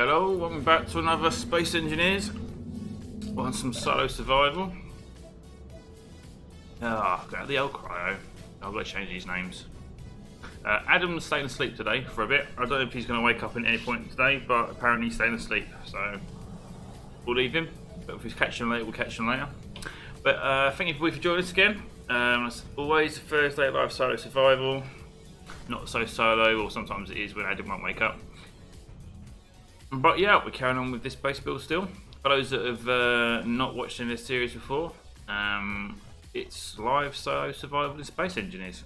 Hello, welcome back to another Space Engineers on some solo survival. Got the old cryo. I've got to change these names. Adam's staying asleep today for a bit. I don't know if he's going to wake up at any point today, but apparently he's staying asleep, so we'll leave him. But if he's catching him later, we'll catch him later. But thank you for joining us again. As always, Thursday live solo survival. Not so solo, or sometimes it is when Adam won't wake up. But yeah, we're carrying on with this base build still. For those that have not watched in this series before, it's live solo survival in Space Engineers.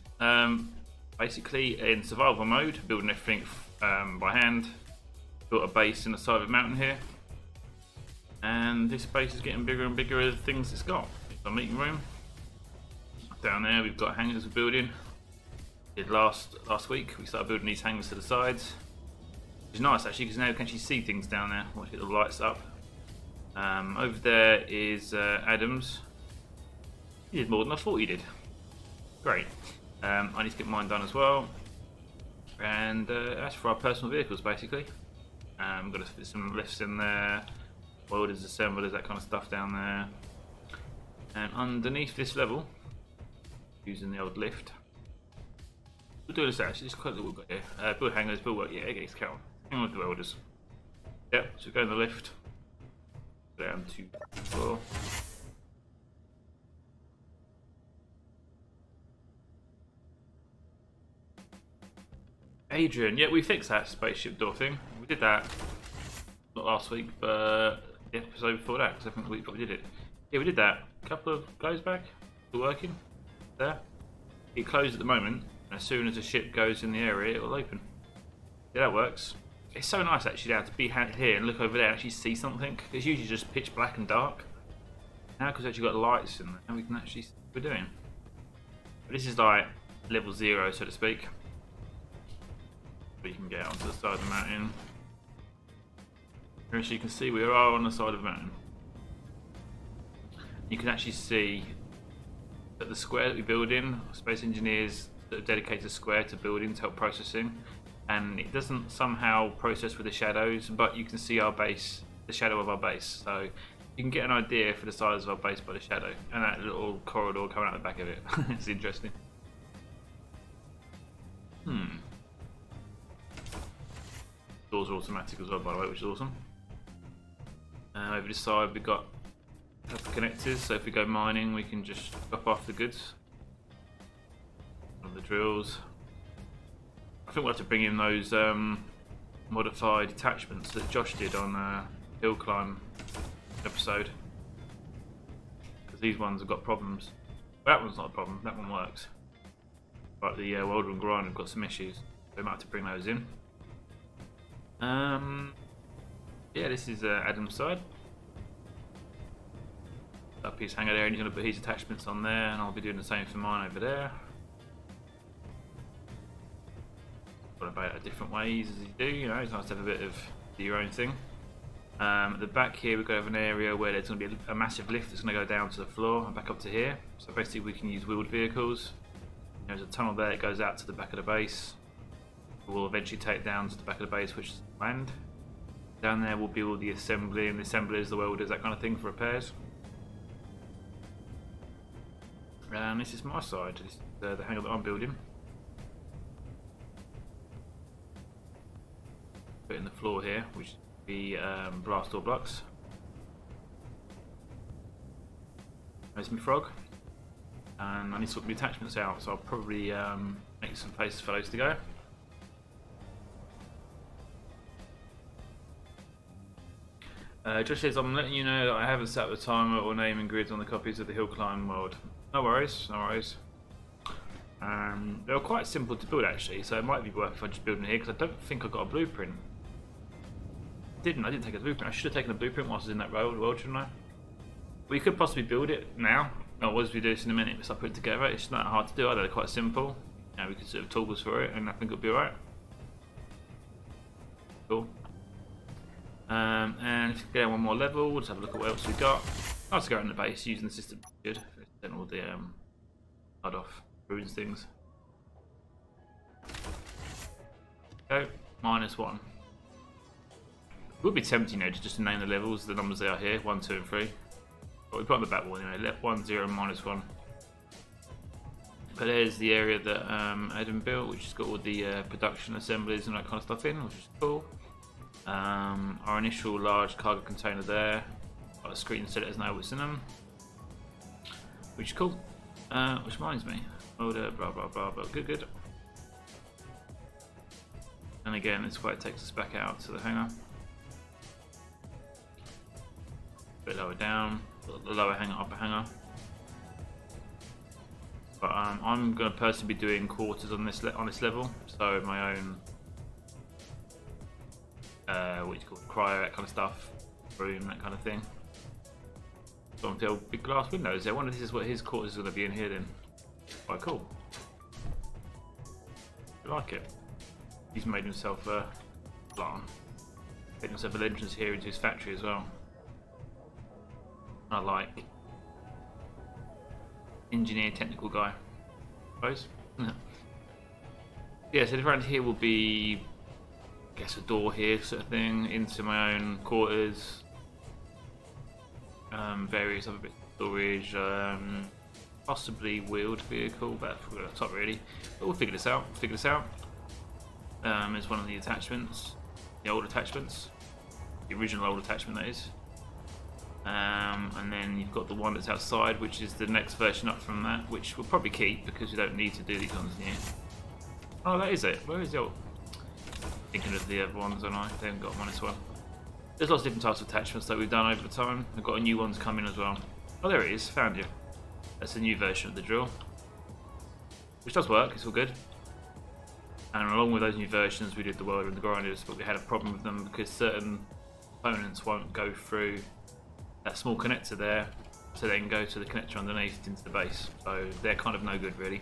Basically in survival mode, building everything by hand. Built a base in the side of a mountain here. And this base is getting bigger and bigger as things it's got. It's our meeting room. Down there we've got hangars we're building. Did last week, we started building these hangars to the sides. Which is nice actually, because now you can actually see things down there once you get the lights up. Over there is Adam's. He did more than I thought he did. Great. I need to get mine done as well. And that's for our personal vehicles basically. Got to fit some lifts in there, welders, assemblers, that kind of stuff down there. And underneath this level, using the old lift, we'll do this actually, just quickly what we've got here. Build hangers, build work, yeah, it's count. Hang on with the welders. Yep, so go in the lift, down to the floor. Adrian, yeah, we fixed that spaceship door thing. We did that, not last week, but the episode before that, because I think the week before we did it. Yeah, we did that a couple of goes back. Still working. There. It closed at the moment. As soon as the ship goes in the area, it will open. Yeah, that works. It's so nice actually now to be here and look over there and actually see something. It's usually just pitch black and dark. Now because we've actually got lights in there, and we can actually see what we're doing. But this is like level 0, so to speak. We can get onto the side of the mountain. Here, so you can see we are on the side of the mountain. You can actually see that the square that we build in, Space Engineers that have dedicated a square to building to help processing, and it doesn't somehow process with the shadows, but you can see our base, the shadow of our base, so you can get an idea for the size of our base by the shadow, and that little corridor coming out the back of it. It's interesting. Doors are automatic as well, by the way, which is awesome. Over this side we've got connectors, so if we go mining we can just drop off the goods on the drills. I think we'll have to bring in those modified attachments that Josh did on hill climb episode, because these ones have got problems. That one's not a problem, that one works, but the welder and grind have got some issues, so we might have to bring those in. Yeah, this is Adam's side. Up his hanger there, and he's going to put his attachments on there, and I'll be doing the same for mine over there. Got about it different ways as you do, you know, it's nice to have a bit of do your own thing. At the back here we've got an area where there's going to be a massive lift that's going to go down to the floor and back up to here. So basically we can use wheeled vehicles. There's a tunnel there that goes out to the back of the base. We'll eventually take it down to the back of the base, which is land. Down there will be all the assembly and the assemblers, the welders, that kind of thing for repairs. And this is my side, this is the hangar that I'm building. Put in the floor here, which is the blast door blocks. There's my frog. And I need to sort the attachments out, so I'll probably make some places for those to go. Josh says, I'm letting you know that I haven't set up the timer or naming grids on the copies of the hill climb world. No worries, no worries. They were quite simple to build actually, so it might be worth if I just build them here, because I don't think I got a blueprint. I didn't take a blueprint. I should have taken a blueprint whilst I was in that world, shouldn't I? We could possibly build it now. Or as we do this in a minute, we start putting it together. It's not hard to do either, they're quite simple. You know, we could sort of toggles for it, and I think it'll be alright. Cool. And if we go one more level, we'll just have a look at what else we got. I'll just go around the base using the system. Good. Then all the blood off ruins things. Go. -1. It would be tempting, you know, just to name the levels, the numbers they are here, 1, 2, and 3. But we put on the back wall anyway, left 1, 0, and -1. But there's the area that Adam built, which has got all the production assemblies and that kind of stuff in, which is cool. Our initial large cargo container there. Got a screen so let us know what's in them, which is cool. Which reminds me, order blah blah blah, but good. And again, this is where it takes us back out to the hangar. A bit lower down, the lower hangar, upper hangar. But I'm going to personally be doing quarters on this level, so my own what you call cryo, that kind of stuff, room, that kind of thing. So on the big glass windows. I wonder if this is what his quarters is going to be in here then. Quite cool. I like it. He's made himself a made himself an entrance here into his factory as well. I like engineer, technical guy, I suppose. Yeah, so around here will be, I guess, a door here, sort of thing, into my own quarters. Various other bits of storage, possibly wheeled vehicle, but that's not really. But we'll figure this out. Is one of the attachments, the old attachments, the original old attachment that is. And then you've got the one that's outside, which is the next version up from that, which we'll probably keep because we don't need to do these ones here. Oh, that is it. Where is the old? Thinking of the other ones, and I haven't got one as well. There's lots of different types of attachments that we've done over the time. We've got a new ones coming as well. Oh, there it is. Found you. That's a new version of the drill, which does work. It's all good. And along with those new versions, we did the welder and the grinders, but we had a problem with them because certain components won't go through that small connector there to then go to the connector underneath into the base. So they're kind of no good, really.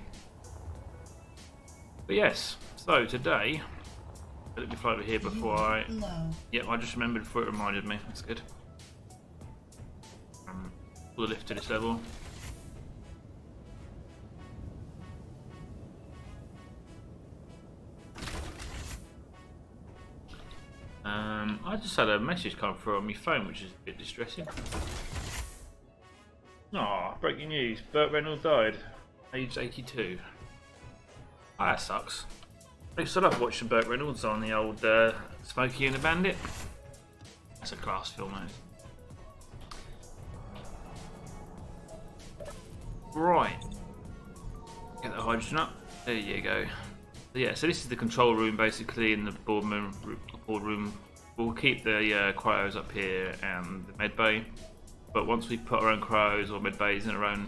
But yes, so today, let me fly over here before I... Yep, I just remembered before it reminded me. That's good. Pull the lift to this level. I just had a message come through on my phone, which is a bit distressing. Oh, breaking news. Burt Reynolds died, aged 82. Oh, that sucks. I used to love watching Burt Reynolds on the old Smokey and the Bandit. That's a class film, that is. Right. Get the hydrogen up. There you go. So yeah, so this is the control room basically in the boardroom. We'll keep the cryos up here and the med bay, but once we put our own cryos or med bays in our own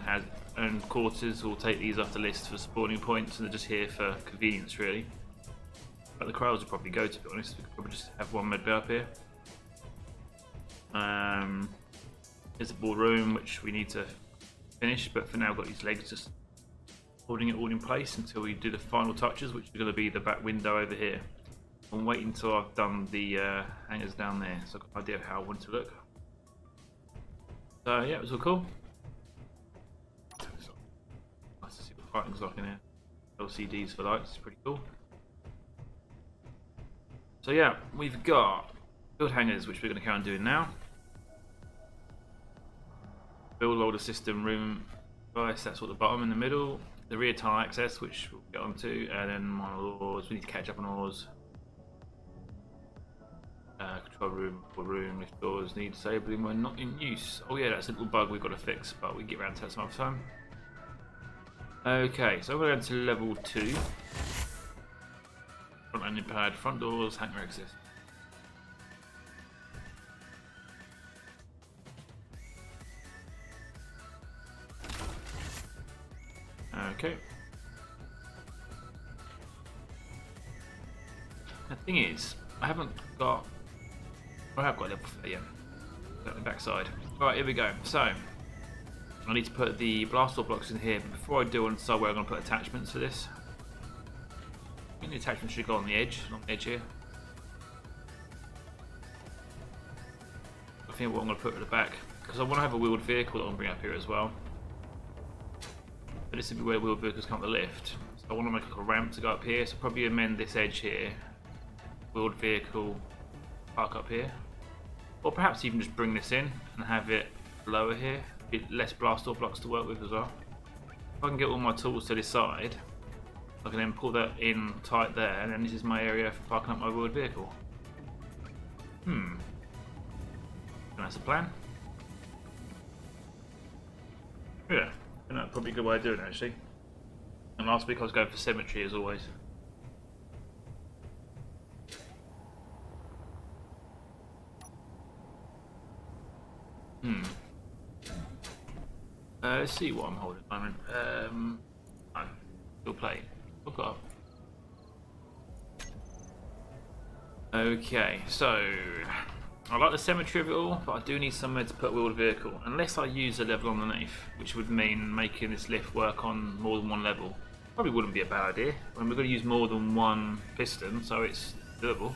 quarters, we'll take these off the list for spawning points, and they're just here for convenience really. But the cryos will probably go, to be honest. We could probably just have one med bay up here. Here's the boardroom, which we need to finish, but for now I've got these legs just holding it all in place until we do the final touches, which is going to be the back window over here. I'm waiting until I've done the hangers down there, so I've got an idea of how I want it to look. So yeah, it was all cool. Nice to see what fighting's like in here. LCDs for lights, pretty cool. So yeah, we've got build hangers, which we're going to carry on doing now. Build loader system room device, that's at the bottom in the middle. The rear tunnel access, which we'll get onto, and then my ores. We need to catch up on ores. Control room, lift doors need disabling when not in use. Oh yeah, that's a little bug we've got to fix, but we can get around to that some other time. Okay, so we're going to level 2. Front landing pad, front doors, hangar access. Okay. The thing is, I have got level 3, yeah. Got the backside. Alright, here we go. So, I need to put the blast door blocks in here, but before I do, I want to decide where I'm going to put attachments for this. I think the attachments should go on the edge here. I think what I'm going to put at the back, because I want to have a wheeled vehicle that I'm bring up here as well. But this will be where wheeled vehicles come up the lift. So I want to make like a ramp to go up here, so probably amend this edge here. Wheeled vehicle park up here. Or perhaps even just bring this in and have it lower here. Less blast door blocks to work with as well. If I can get all my tools to this side, I can then pull that in tight there, and then this is my area for parking up my wheeled vehicle. And that's the plan. Yeah, and that's probably a good way of doing it actually. And last week I was going for symmetry as always. Let's see what I'm holding at the moment. No, still playing. Look up. Okay, so I like the symmetry of it all, but I do need somewhere to put a wheeled vehicle, unless I use a level underneath, which would mean making this lift work on more than one level. Probably wouldn't be a bad idea. I mean, we're going to use more than one piston, so it's doable.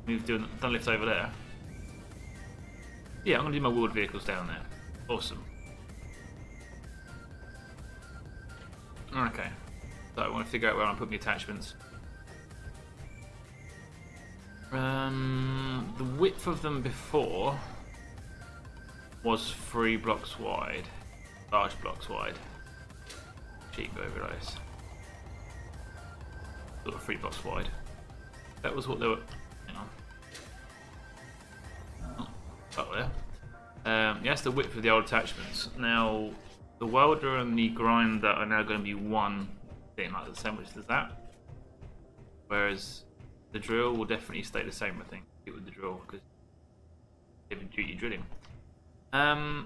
We've done lift over there. Yeah, I'm going to do my wheeled vehicles down there. Awesome. Okay, so I want to figure out where I put my attachments. The width of them before was 3 blocks wide, large blocks wide. Cheap overlays. Sort of 3 blocks wide. That was what they were. Hang on. Oh, up there. Yes, the width of the old attachments. Now, the welder and the grinder are now going to be one thing, like the same as that. Whereas the drill will definitely stay the same, I think, with the drill, because heavy duty drilling.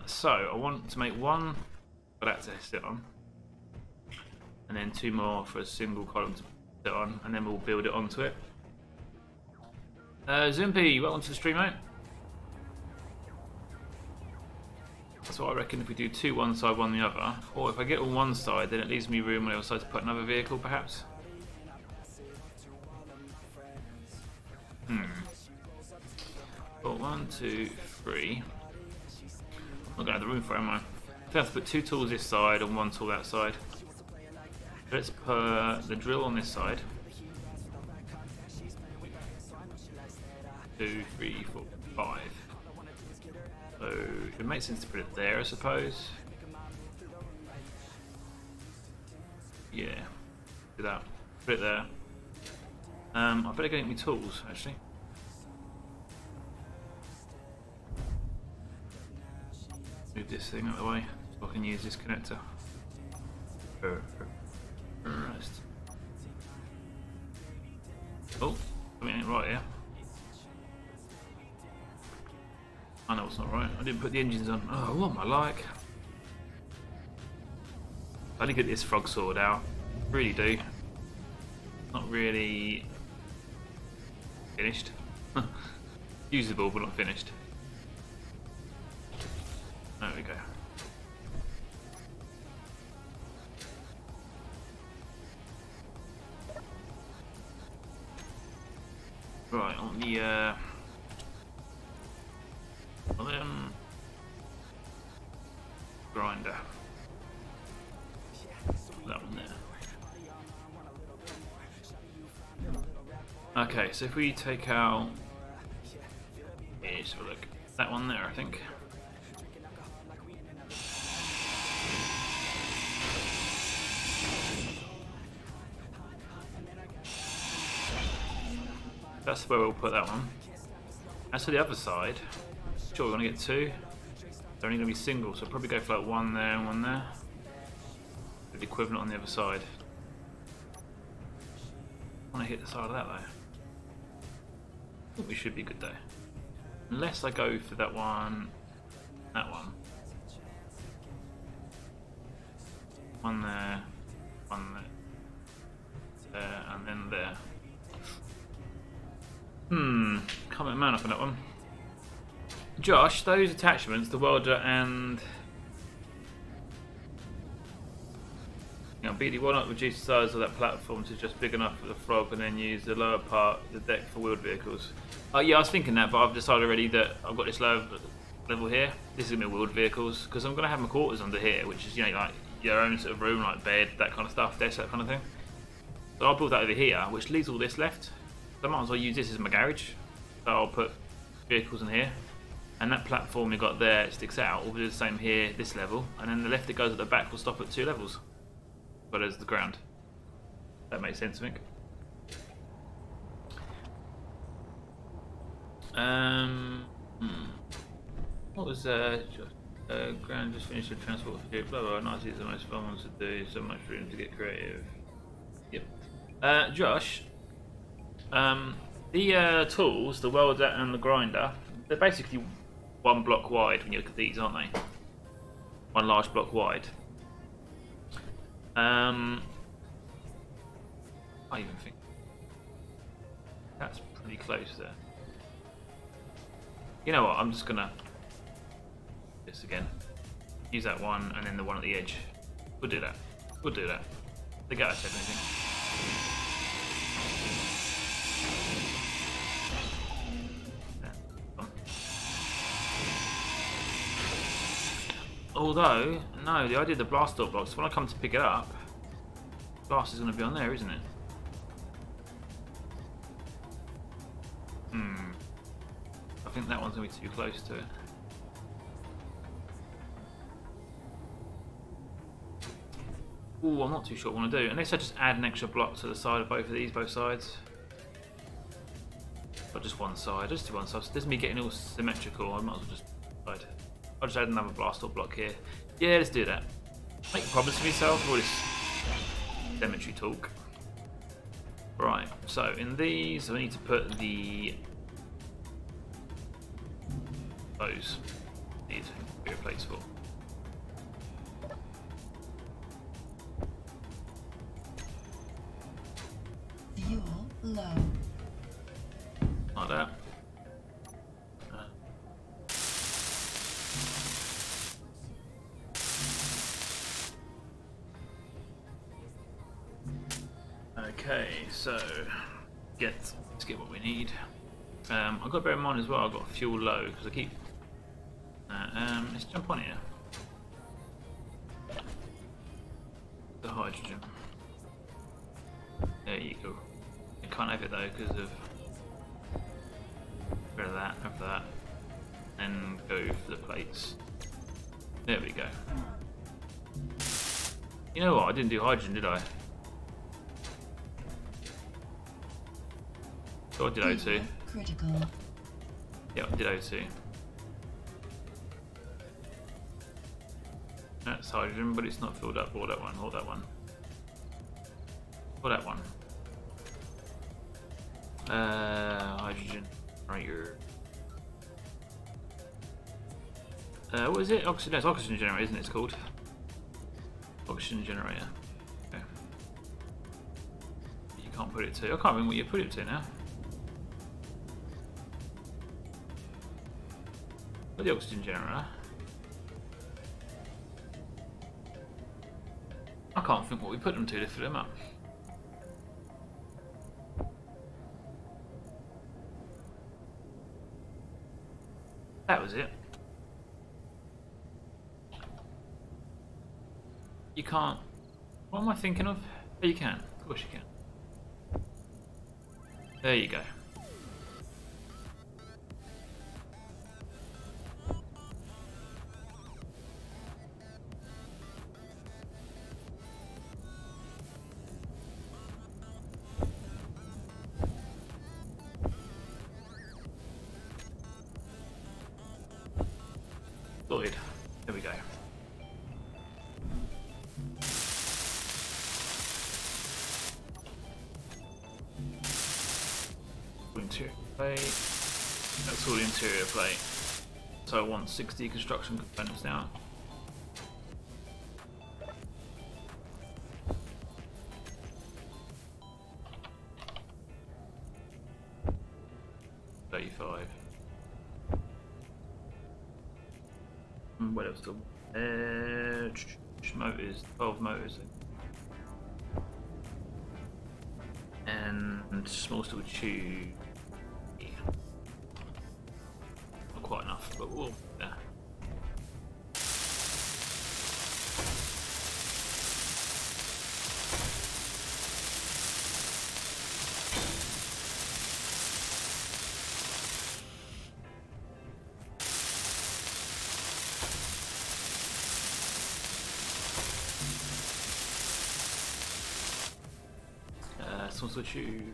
So I want to make one for that to sit on, and then 2 more for a single column to sit on, and then we'll build it onto it. Zimpy, welcome to the stream, mate. That's what I reckon. If we do 2 one side, 1 the other, or if I get on one side, then it leaves me room on the other side to put another vehicle, perhaps. Got 1, 2, 3. I'm not going to have the room for it, am I? I have to put 2 tools this side and 1 tool that side. Let's put the drill on this side. 2, 3, 4, 5. So it makes sense to put it there, I suppose. Yeah, do that. Put it there. I better go get my tools actually. Move this thing out of the way so I can use this connector. Rest. Oh, something ain't right here. I know it's not right. I didn't put the engines on. Oh, what am I like? I need to get this frog sword out. Really do. Not really finished. Usable, but not finished. There we go. Right, on the grinder. That one there. Okay, so if we take out, yeah, just have a look. That one there, I think. That's where we'll put that one. As for the other side, sure, we want to get 2. They're only going to be single, so I'll probably go for like 1 there and 1 there. The equivalent on the other side. I want to hit the side of that though. I think we should be good though. Unless I go for that one, that one. 1 there, 1 there, and then there. Can't make a man up on that one. Josh, those attachments, the welder and Beardie, why not reduce the size of that platform to just big enough for the frog and then use the lower part of the deck for wheeled vehicles? Yeah, I was thinking that, but I've decided already that I've got this lower level here. This is going to be wheeled vehicles, because I'm going to have my quarters under here, which is, you know, like your own sort of room, like bed, that kind of stuff, desk, that kind of thing. So I'll build that over here, which leaves all this left. So I might as well use this as my garage. So I'll put vehicles in here. And that platform you got there sticks out. We'll do the same here, this level, and then the left that goes at the back will stop at 2 levels, but as the ground. That makes sense, I think. What was ground just finished with transport here, blah blah. Nice is the most fun ones to do. So much room to get creative. Yep. Josh, the tools, the welder and the grinder, they're basically 1 block wide when you look at these, aren't they? 1 large block wide. I even think that's pretty close there. You know what? I'm just gonna this again. Use that one and then the one at the edge. We'll do that. We'll do that. They get us everything. Although, no, the idea of the blast door blocks, when I come to pick it up, blast is going to be on there, isn't it? I think that one's going to be too close to it. Ooh, I'm not too sure what I want to do. Unless I just add an extra block to the side of both of these, both sides. Or just one side, just do one side. So it doesn't me getting all symmetrical, I might as well just side. I'll just add another blast or block here. Yeah, let's do that. Make problems for myself or this cemetery talk. Right, so in these I need to put the those need plates for. Fuel low. Like that. Okay, so let's get what we need. I've got to bear in mind as well, I've got fuel low because I keep. Let's jump on here. The hydrogen. There you go. I can't have it though because of rid of that, and go for the plates. There we go. You know what? I didn't do hydrogen, did I? So I did O2. Critical. Yeah, I did O2. That's hydrogen, but it's not filled up. Or that one, or that one. Or that one. Hydrogen. Right here. What is it? Oxygen. No, it's oxygen generator, isn't it? It's called oxygen generator. Okay. You can't put it to. I can't remember what you put it to now. Where's the oxygen generator? I can't think what we put them to fill them up. That was it. You can't. What am I thinking of? Oh, you can. Of course you can. There you go. Lloyd. There we go. Interior plate. That's all the interior plate. So I want 60 construction components now. What else? Motors, 12 motors, and small steel tube. Yeah. Not quite enough, but we'll. Yeah. next one's with you.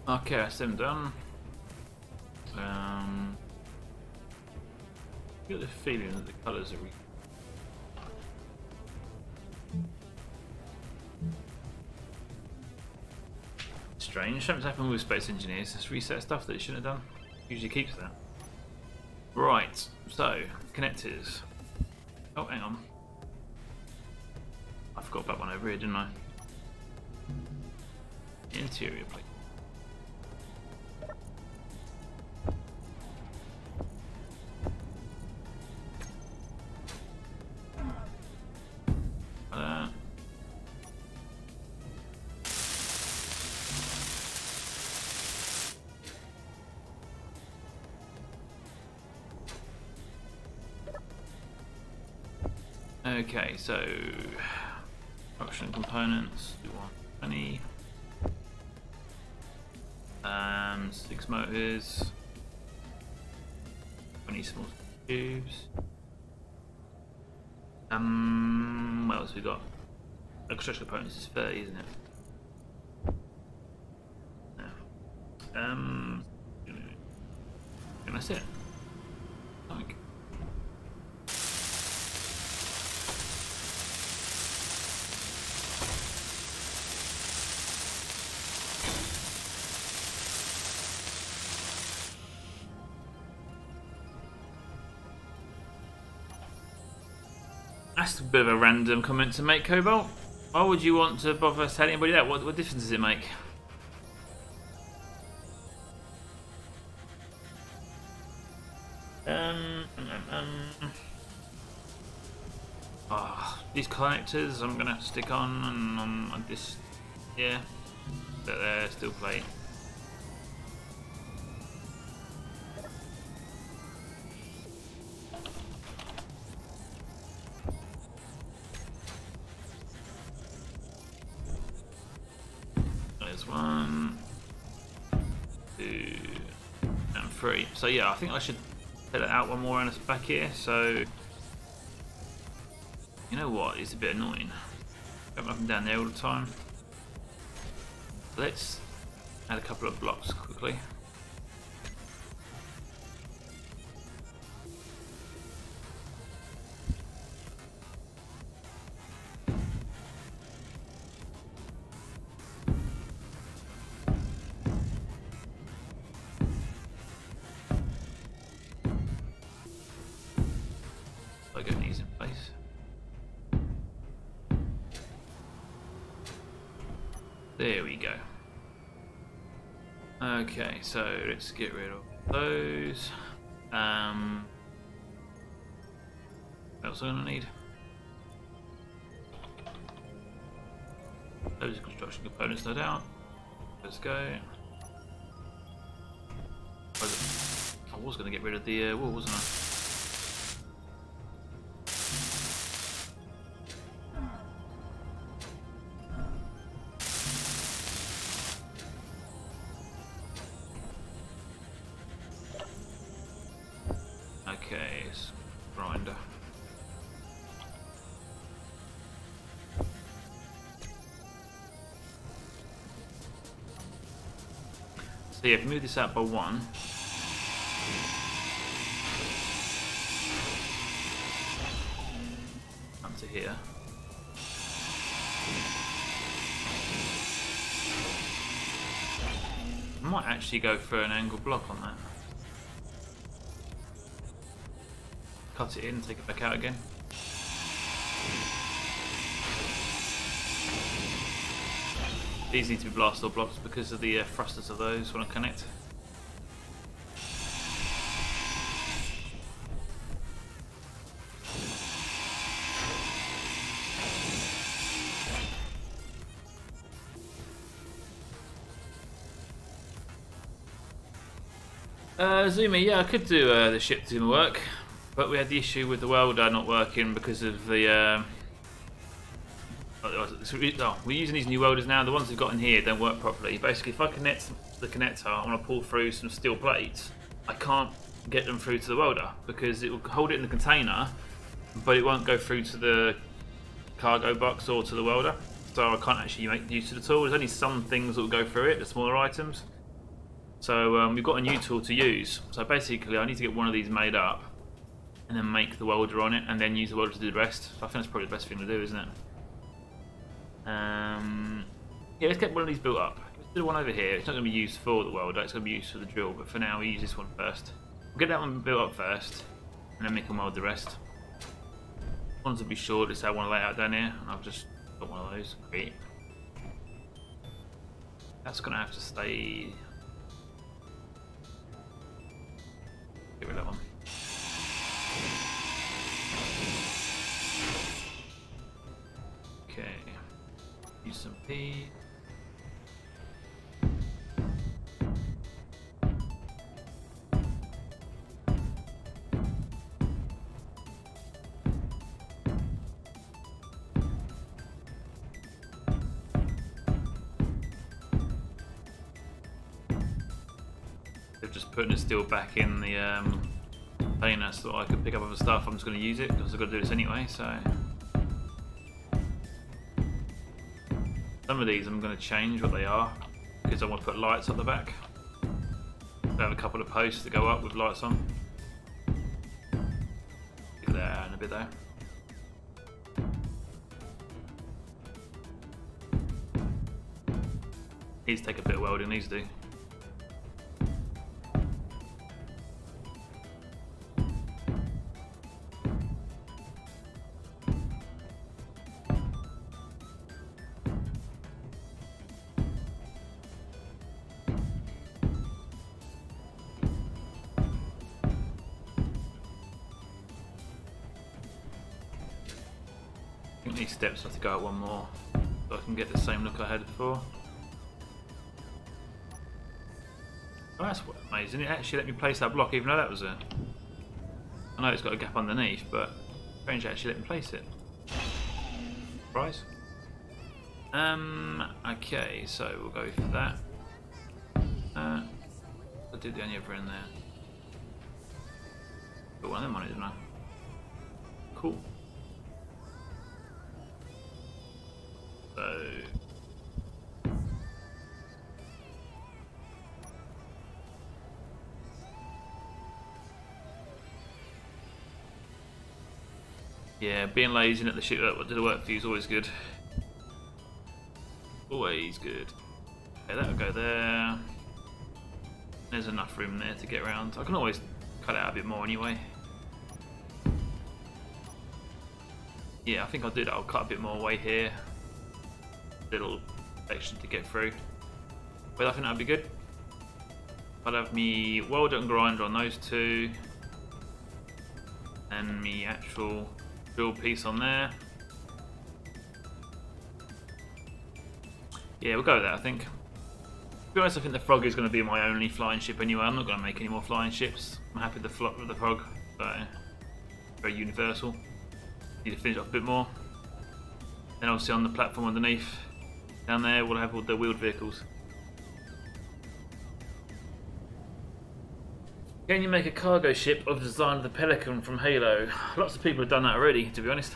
Okay, that's them done. I get the feeling that the colours are strange. Something's happened with Space Engineers. It's reset stuff that it shouldn't have done. Usually keeps that. Right, so connectors. Oh, hang on. I forgot about one over here, didn't I? Interior plate. Okay, so production components, do 120, 6 motors, 20 small tubes. What else we got? Construction components is 30, isn't it? No. And that's it. Like. That's a bit of a random comment to make, Cobalt. Why would you want to bother telling anybody that? What difference does it make? These connectors I'm gonna have to stick on and on this, yeah, but they're still plate. There's 1, 2, and 3. So yeah, I think I should set it out one more and it's back here. So you know what? It's a bit annoying. Going up and down there all the time. Let's add a couple of blocks quickly. I'll get these in place. There we go. Okay, so let's get rid of those. What else am I gonna need? Those are construction components, no doubt. Let's go. I was gonna get rid of the wall, wasn't I? Okay, grinder. So yeah, if you move this out by 1. Up to here. I might actually go for an angle block on that. Cut it in, take it back out again. These need to be blast door blocks because of the thrusters of those when I connect. Zoomy, yeah, I could do the ship to work, but we had the issue with the welder not working because of the Oh, we're using these new welders now. The ones we've got in here don't work properly. Basically, if I connect the connector, I want to pull through some steel plates. I can't get them through to the welder because it will hold it in the container, but it won't go through to the cargo box or to the welder. So I can't actually make use of the tool. There's only some things that will go through it, the smaller items. So we've got a new tool to use. So basically, I need to get one of these made up and then make the welder on it, and then use the welder to do the rest. So I think that's probably the best thing to do, isn't it? Yeah, let's get one of these built up. Let's do the one over here. It's not going to be used for the welder, it's going to be used for the drill, but for now we use this one first. We'll get that one built up first, and then we can weld the rest. Ones to be short, let's have one lay out down here, and I've just got one of those. Great. That's going to have to stay. Get rid of that one. Okay. Use some P. They're just putting it still back in the container so that I can pick up other stuff. I'm just going to use it because I've got to do this anyway. So some of these I'm going to change what they are because I want to put lights up the back. I have a couple of posts to go up with lights on. Get that in a bit there. These take a bit of welding, these do. I think these steps have to go out one more so I can get the same look I had before. Oh, that's amazing. It actually let me place that block even though that was a... I know it's got a gap underneath, but strange actually let me place it. Surprise. Okay, so we'll go for that. I did the only other in there. Got one of them on it, didn't I? Cool. So yeah, being lazy and let the shit that do the work for you is always good. Always good. Okay, that'll go there. There's enough room there to get around. I can always cut it out a bit more anyway. Yeah, I think I'll do that. I'll cut a bit more away here. Little section to get through. But I think that'd be good. I'll have me welder and grinder on those two. And me actual drill piece on there. Yeah, we'll go with that, I think. To be honest, I think the Frog is going to be my only flying ship anyway. I'm not going to make any more flying ships. I'm happy with the Frog. So, very universal. Need to finish off a bit more. Then obviously on the platform underneath, down there, we'll have all the wheeled vehicles. Can you make a cargo ship of the design of the Pelican from Halo? Lots of people have done that already, to be honest.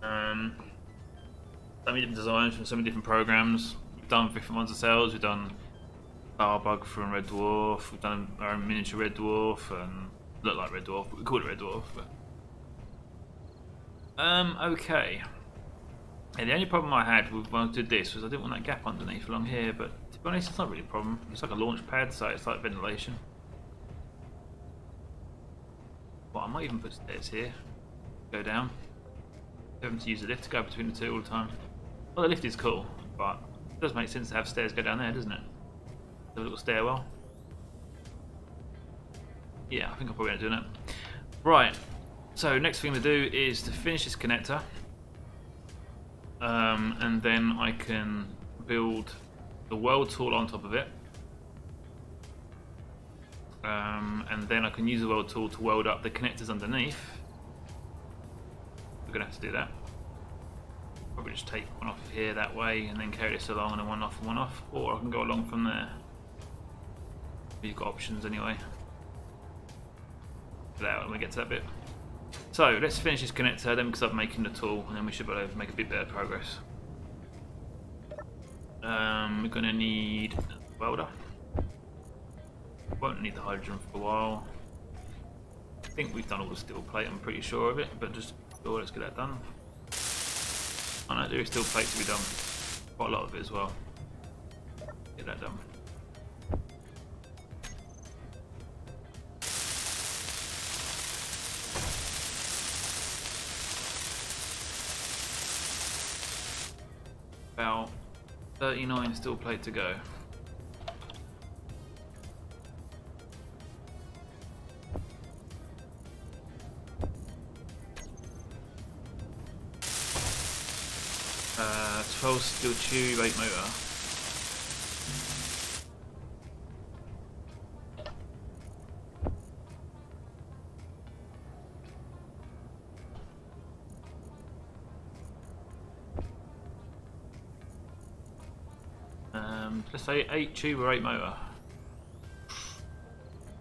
So many different designs from so many different programs. We've done different ones ourselves. We've done Starbug from Red Dwarf. We've done our own miniature Red Dwarf and look like Red Dwarf, but we call it Red Dwarf. But... okay. And the only problem I had with when I did this was I didn't want that gap underneath along here, but to be honest, it's not really a problem. It's like a launch pad, so it's like ventilation. Well, I might even put stairs here. Go down. Having to use the lift to go between the two all the time. Well, the lift is cool, but it does make sense to have stairs go down there, doesn't it? A little stairwell. Yeah, I think I'll probably end up doing that. Right, so next thing to do is to finish this connector. And then I can build the weld tool on top of it. And then I can use the weld tool to weld up the connectors underneath. we're going to have to do that. Probably just take one off here that way and then carry this along and then one off and one off. Or I can go along from there. You've got options anyway. Put it out when we get to that bit. So let's finish this connector then because I'm making the tool and then we should be able to make a bit better progress. We're going to need a welder. Won't need the hydrogen for a while. I think we've done all the steel plate, I'm pretty sure of it, but just sure, let's get that done. Oh no, there is steel plate to be done. Quite a lot of it as well. Get that done. About 39 steel plate to go. Uh, 12 steel tube, 8 motor. Let's say 8 tube or 8 motor.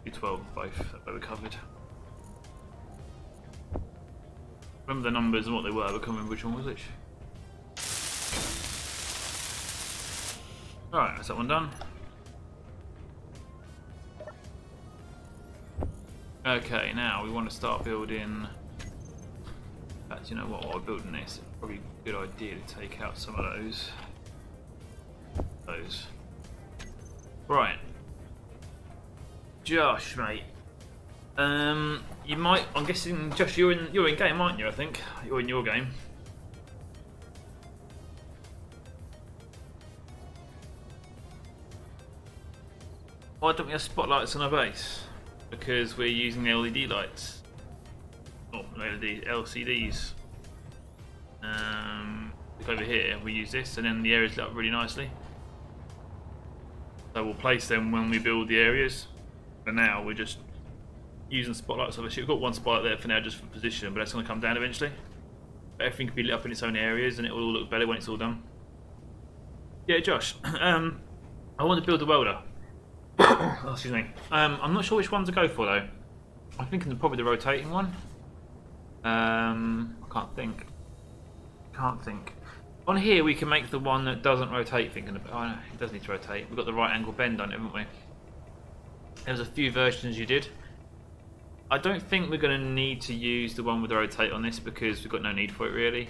Do 12 both, that way we're covered. Remember the numbers and what they were, but I can't remember which one was which. Alright, that's that one done. Okay, now we want to start building. In fact, you know what, while we're building this, it's probably a good idea to take out some of those. Right. Josh, mate. You might. I'm guessing, Josh, you're in game, aren't you? I think you're in your game. Why don't we have spotlights on our base? Because we're using the LED lights. Oh, LCDs. Look over here. We use this, and then the areas lit up really nicely. So we'll place them when we build the areas. For now, we're just using spotlights. Obviously, we've got one spotlight there for now, just for position, but that's going to come down eventually. But everything can be lit up in its own areas, and it will all look better when it's all done. Yeah, Josh. I want to build a welder. Oh, excuse me. I'm not sure which one to go for though. I'm thinking probably the rotating one. I can't think. On here we can make the one that doesn't rotate. Thinking about, oh no, it does need to rotate. We've got the right angle bend on it, haven't we? There's a few versions you did. I don't think we're going to need to use the one with the rotate on this because we've got no need for it really.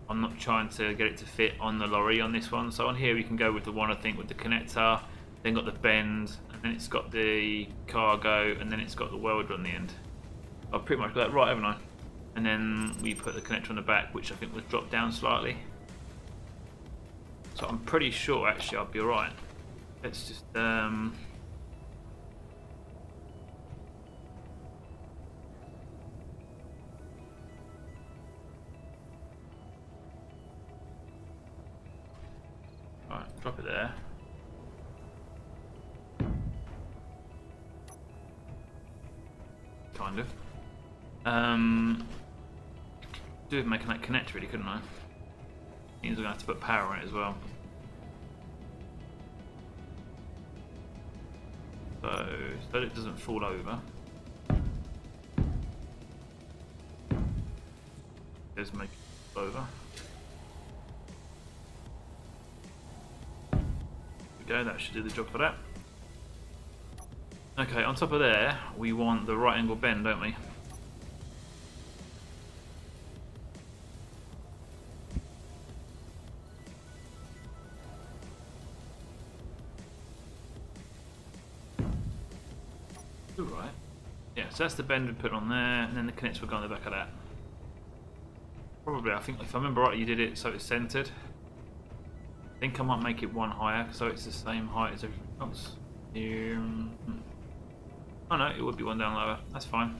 I'm not trying to get it to fit on the lorry on this one. So on here we can go with the one I think with the connector, then got the bend, and then it's got the cargo, and then it's got the welder on the end. I've pretty much got that right, haven't I? And then we put the connector on the back, which I think was dropped down slightly. So I'm pretty sure actually I'll be alright. Let's just Right, drop it there. Kind of. Do with making that connect really, couldn't I? Means we're gonna have to put power on it as well. So that it doesn't fall over. Let's make it over. There we go, that should do the job for that. Okay, on top of there, we want the right angle bend, don't we? Right. Yeah, so that's the bend we put on there, and then the connector will go on the back of that. Probably, I think, if I remember right, you did it so it's centered. I think I might make it one higher, so it's the same height as everything else. Oh no, it would be one down lower. That's fine.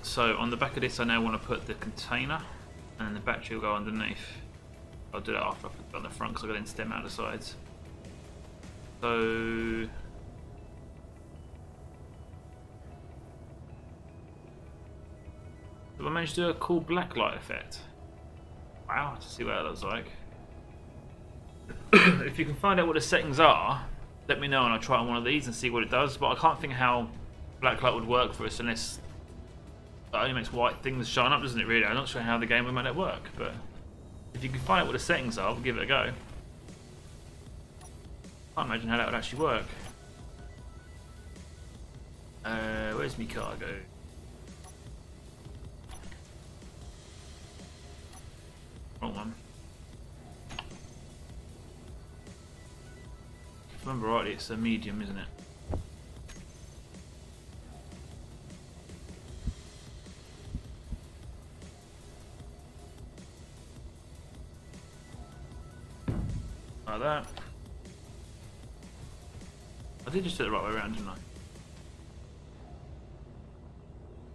So on the back of this, I now want to put the container, and then the battery will go underneath. I'll do that after I put it on the front, because I've got to then stem out the sides. So But I managed to do a cool black light effect. Wow, to see what that looks like. If you can find out what the settings are, let me know and I'll try on one of these and see what it does. But I can't think how black light would work for us unless it only makes white things shine up, doesn't it really? I'm not sure how the game would make that work, but if you can find out what the settings are, we'll give it a go. Can't imagine how that would actually work. Where's my cargo? Wrong one. If I remember rightly, it's a medium, isn't it? Like that. I did just do it the right way around, didn't I?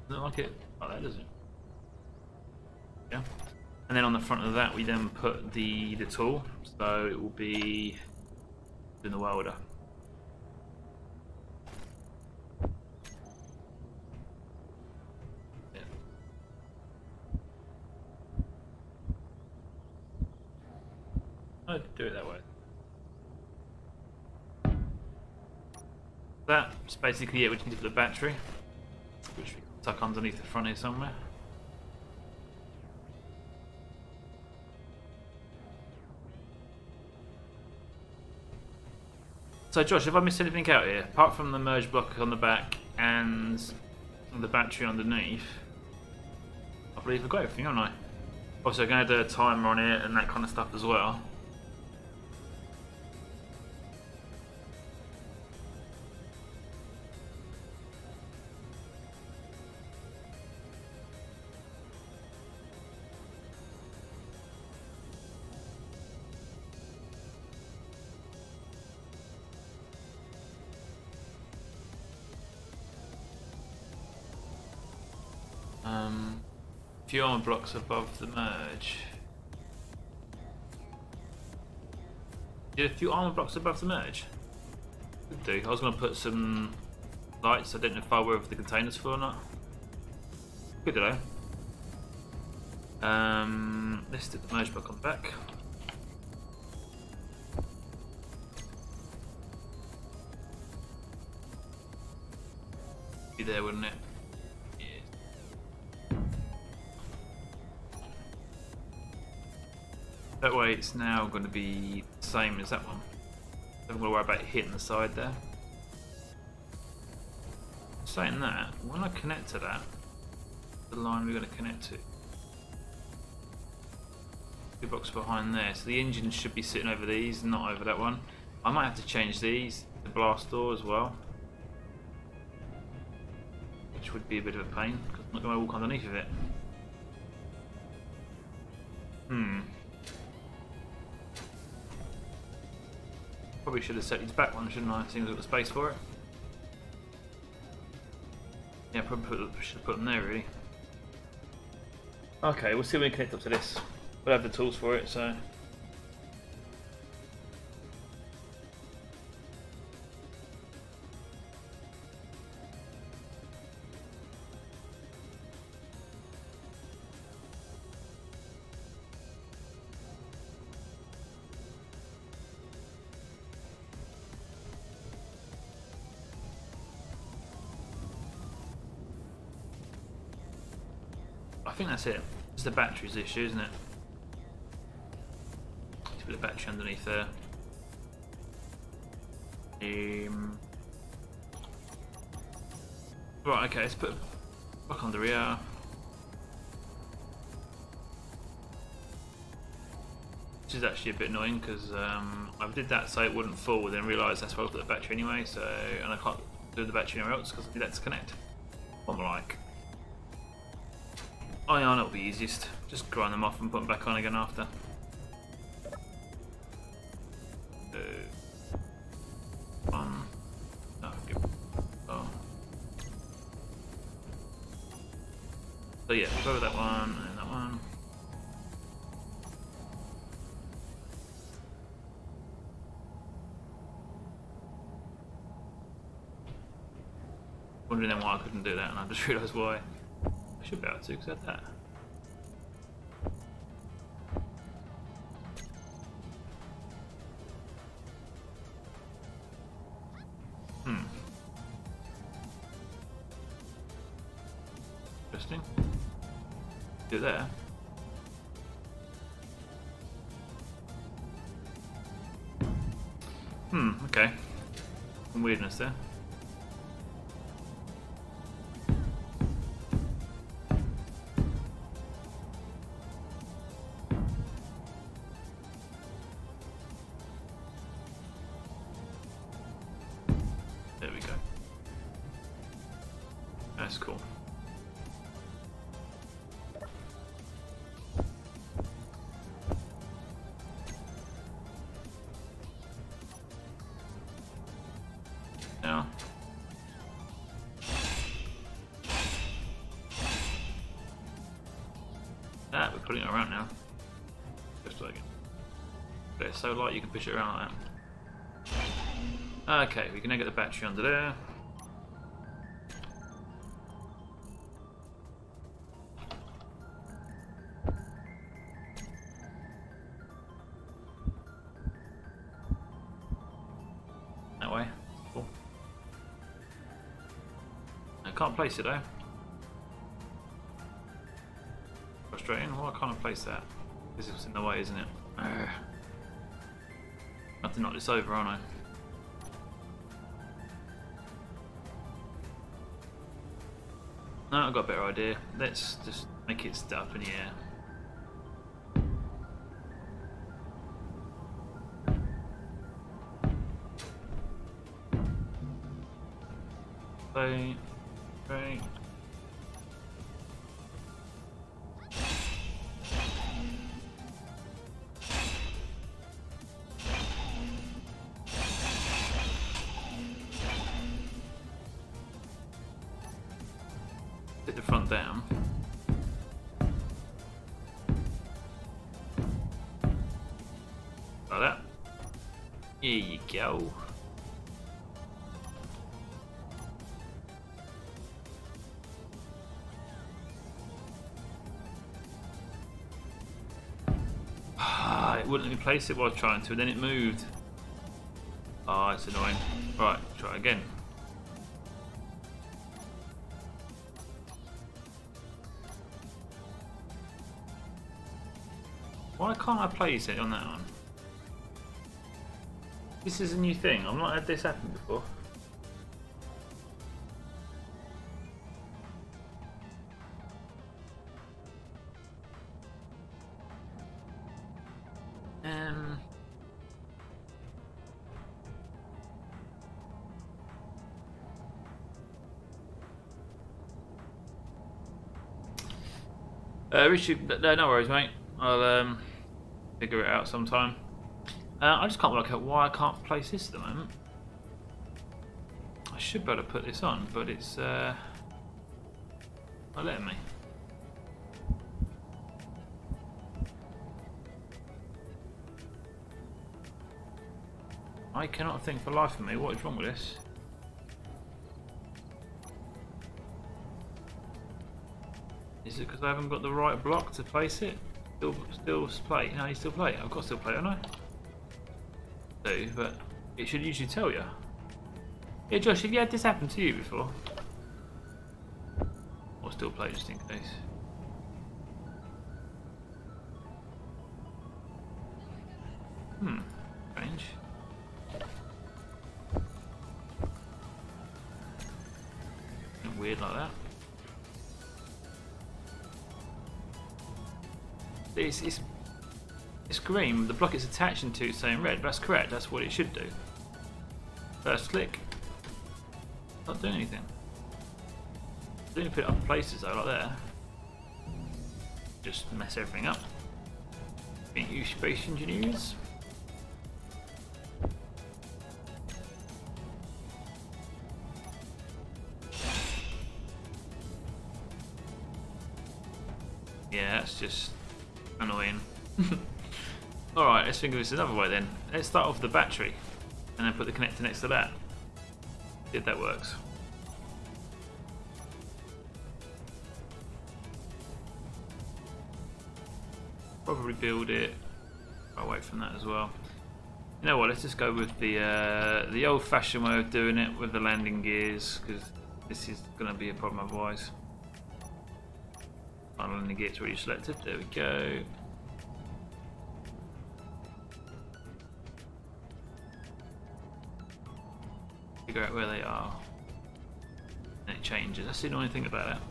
Doesn't like it like that, does it? Yeah. And then on the front of that, we then put the tool, so it will be in the welder. Yeah. I'd do it that way. That's basically it. We just need to put the battery, which we can tuck underneath the front here somewhere. So Josh, have I missed anything out here? Apart from the merge block on the back and the battery underneath, I believe I've got everything, haven't I? Obviously I'm going to do a timer on it and that kind of stuff as well. Few armor blocks above the merge. Did a few armor blocks above the merge? Could do. I was going to put some lights. I don't know if I were over the containers full or not. Could do though. Let's do the merge block on the back. Be there, wouldn't it? That way it's now going to be the same as that one. Don't worry about hitting the side there. Saying that, when I connect to that, the line we're going to connect to, the box behind there, so the engine should be sitting over these, not over that one. I might have to change these, the blast door as well, which would be a bit of a pain because I'm not going to walk underneath of it. Probably should have set these back ones, shouldn't I? Seems like the space for it. Yeah, probably should have put them there, really. Okay, we'll see when we connect up to this. We'll have the tools for it, so. I think that's it. It's the battery's issue, isn't it? Let's put the battery underneath there. Right, okay, let's put it back on the rear. Which is actually a bit annoying because I did that so it wouldn't fall, then realised that's where I put the battery anyway, so, and I can't do the battery anywhere else because I need that to connect. What am I like? Iron will be easiest. Just grind them off and put them back on again after. One. Oh, good. Oh. So yeah, go with that one and that one. Wondering then why I couldn't do that, and I just realised why. I should be able to because I had that. Interesting. Do it there. Okay. Some weirdness there. There we go. That's cool. Now, that we're putting it around now. Just like it. But it's so light you can push it around like that. Okay, we can now get the battery under there. That way. Cool. I can't place it though. Frustrating. Why can't I place that? Because it's in the way, isn't it? I have to knock this over, aren't I? No, I've got a better idea. Let's just make it sit up in the air. Play. Right. Hit the front down. Like that. Here you go. It wouldn't let me place it while I was trying to, and then it moved. Oh, it's annoying. Right, try it again. Why can't I place it on that one? This is a new thing. I've not had this happen before. Richard, no worries, mate. I'll figure it out sometime. I just can't work out why I can't place this at the moment. I should be able to put this on, but it's not letting me. I cannot think for life of me what is wrong with this. Is it because I haven't got the right block to place it? Still play? No, you still play it. I've got to still play it, haven't I? Do, but it should usually tell you. Yeah, Josh, have you had this happen to you before? Or still play just in case? Strange. Weird like that. It's green, the block it's attaching to is saying red. That's correct, that's what it should do. First click. Not doing anything. Didn't put it up places though, like there. Just mess everything up. Ain't you space engineers? Yeah, that's just annoying. Alright, let's think of this another way then. Let's start off with the battery and then put the connector next to that. See if that works. Probably build it. I'll wait from that as well. You know what? Let's just go with the old-fashioned way of doing it with the landing gears, because this is going to be a problem otherwise. Final landing gears already selected. There we go. Figure out where they are. And it changes. That's the annoying thing about it.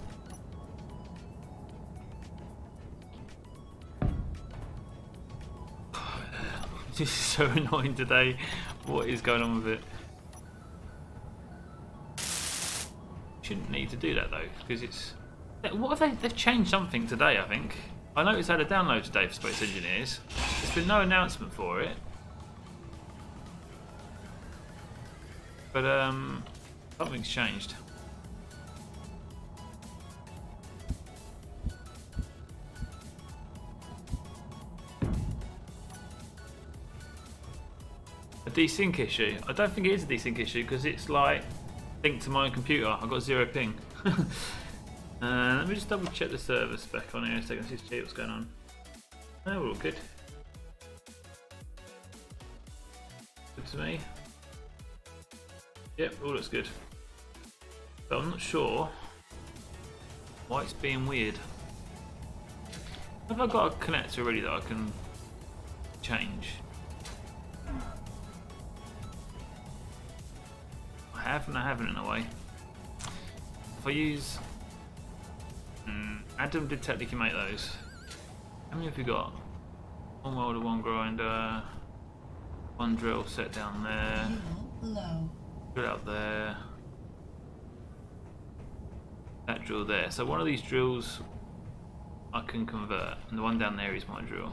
This is so annoying today. What is going on with it? Shouldn't need to do that though, because it's. What have they've changed something today? I think I noticed I had a download today for Space Engineers. There's been no announcement for it, but something's changed. A desync issue? I don't think it is a desync issue because it's like linked to my computer. I've got 0 ping. Let me just double check the server spec on here a second, see what's going on. Oh, we're all good. Good to me. Yep, all looks good. But I'm not sure why it's being weird. Have I got a connector already that I can change? I have and I haven't in a way. If I use... Adam did technically make those. How many have we got? One welder, one grinder, one drill set down there. Low. Drill out there. That drill there. So one of these drills I can convert, and the one down there is my drill.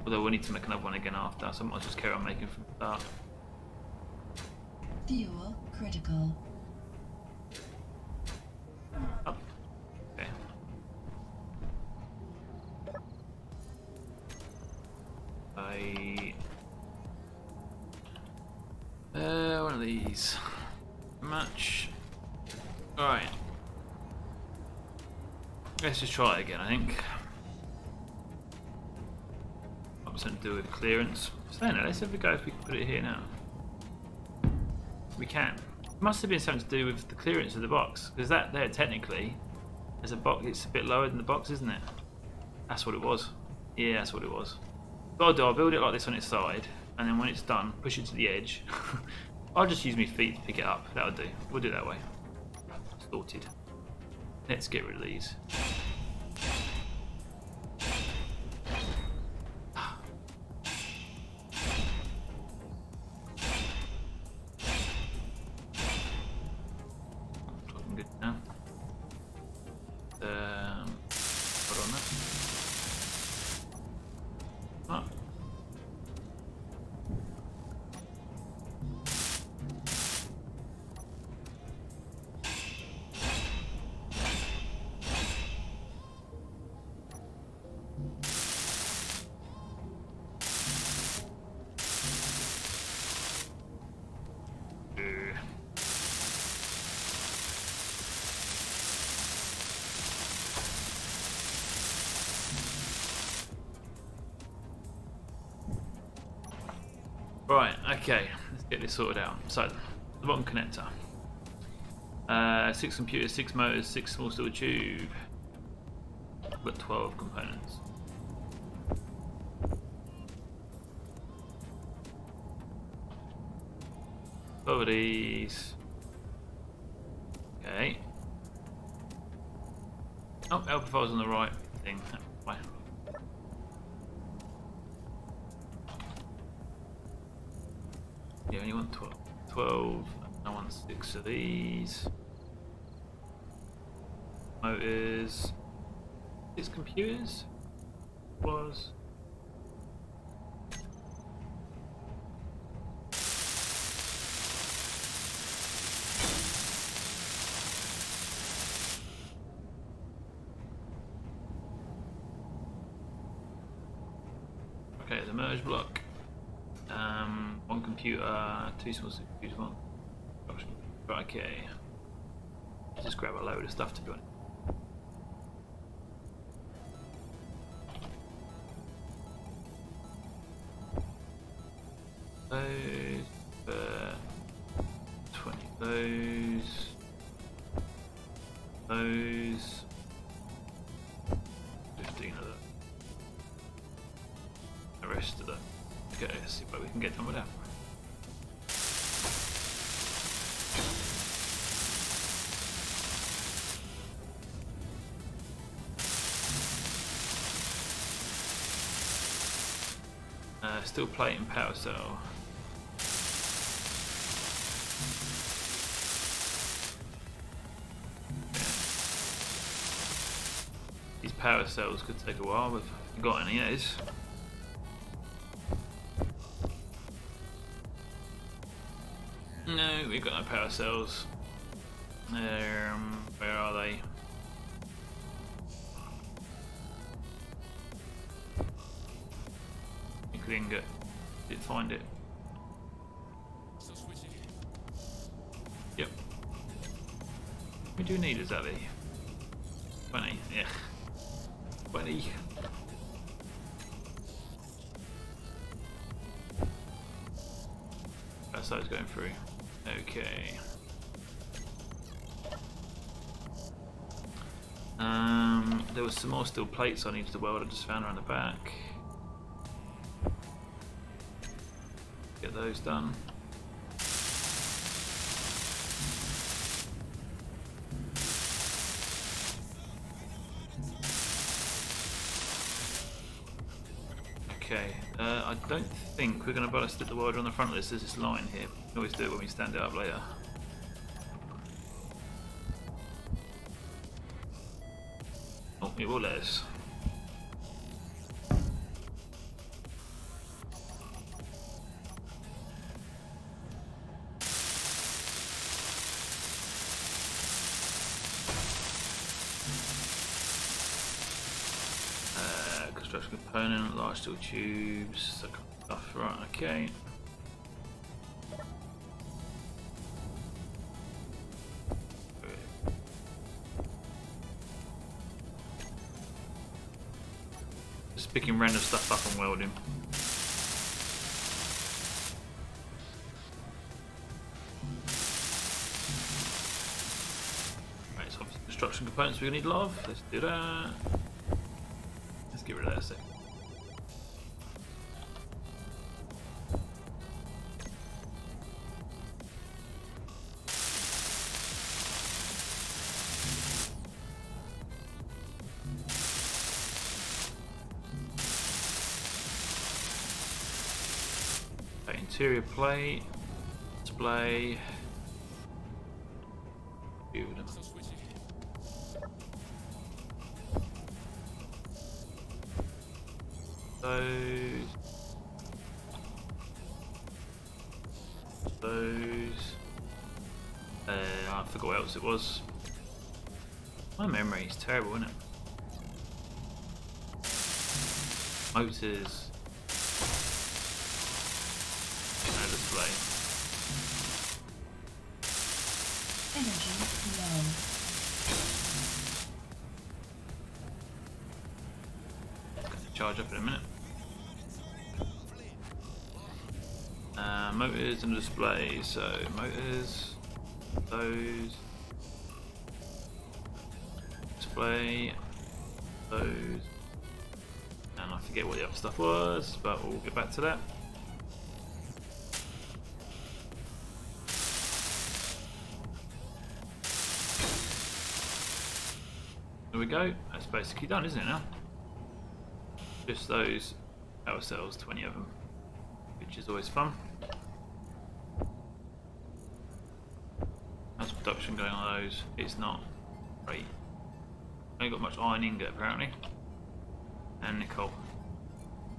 Although we need to make another one again after, so I might just carry on making from the start. Fuel critical. Up. Okay. One of these. Match. Alright. Let's just try it again, I think. 100% do with clearance. So now, let's have a go if we can put it here now. We can. It must have been something to do with the clearance of the box, because that there technically, as a box, it's a bit lower than the box, isn't it? That's what it was. Yeah, that's what it was. What I'll do, I'll build it like this on its side, and then when it's done, push it to the edge. I'll just use my feet to pick it up. That'll do. We'll do it that way. Sorted. Let's get rid of these. Looking good now. Put on that. Oh. Right, okay, let's get this sorted out. So, the bottom connector. 6 computers, 6 motors, 6 small steel tube. We've got 12 components. Over these. Okay. Oh, alpha file's on the right thing. Bye. Yeah, only want 12. I want 6 of these. Motors. 6 computers? Was. Okay, the merge block. 1 computer, 2 small computers, 1 production. Right, okay. Just grab a load of stuff to be honest. Those. 15 of them. The rest of them. Okay, let's see what we can get done with that. Still plate and power cell. These power cells could take a while. We've got any of these. No, we've got no power cells. Where are they? Ingot. Did find it. Yep. We do need exactly 20. Yeah. 20. That's how it's going through. Okay. There was some more steel plates I needed to weld. I just found around the back. Get those done. Okay, I don't think we're going to bother to stick the welder on the front of this. There's this line here. We can always do it when we stand it up later. Oh, it will let us. Construction component, large steel tubes, stuff, right, okay. Just picking random stuff up and welding. Right, so construction components we need a lot of. Let's do that. Get rid of that a sec. Okay, interior plate, display. Those. I forgot what else it was. My memory is terrible, isn't it? Motors. No display. Energy low. Gonna charge up in a minute. Motors and display, so motors, those, display, those, and I forget what the other stuff was, but we'll get back to that. There we go, that's basically done, isn't it now? Just those power cells, 20 of them, which is always fun. How's production going on those? It's not great. Ain't got much iron ingot apparently. And nickel.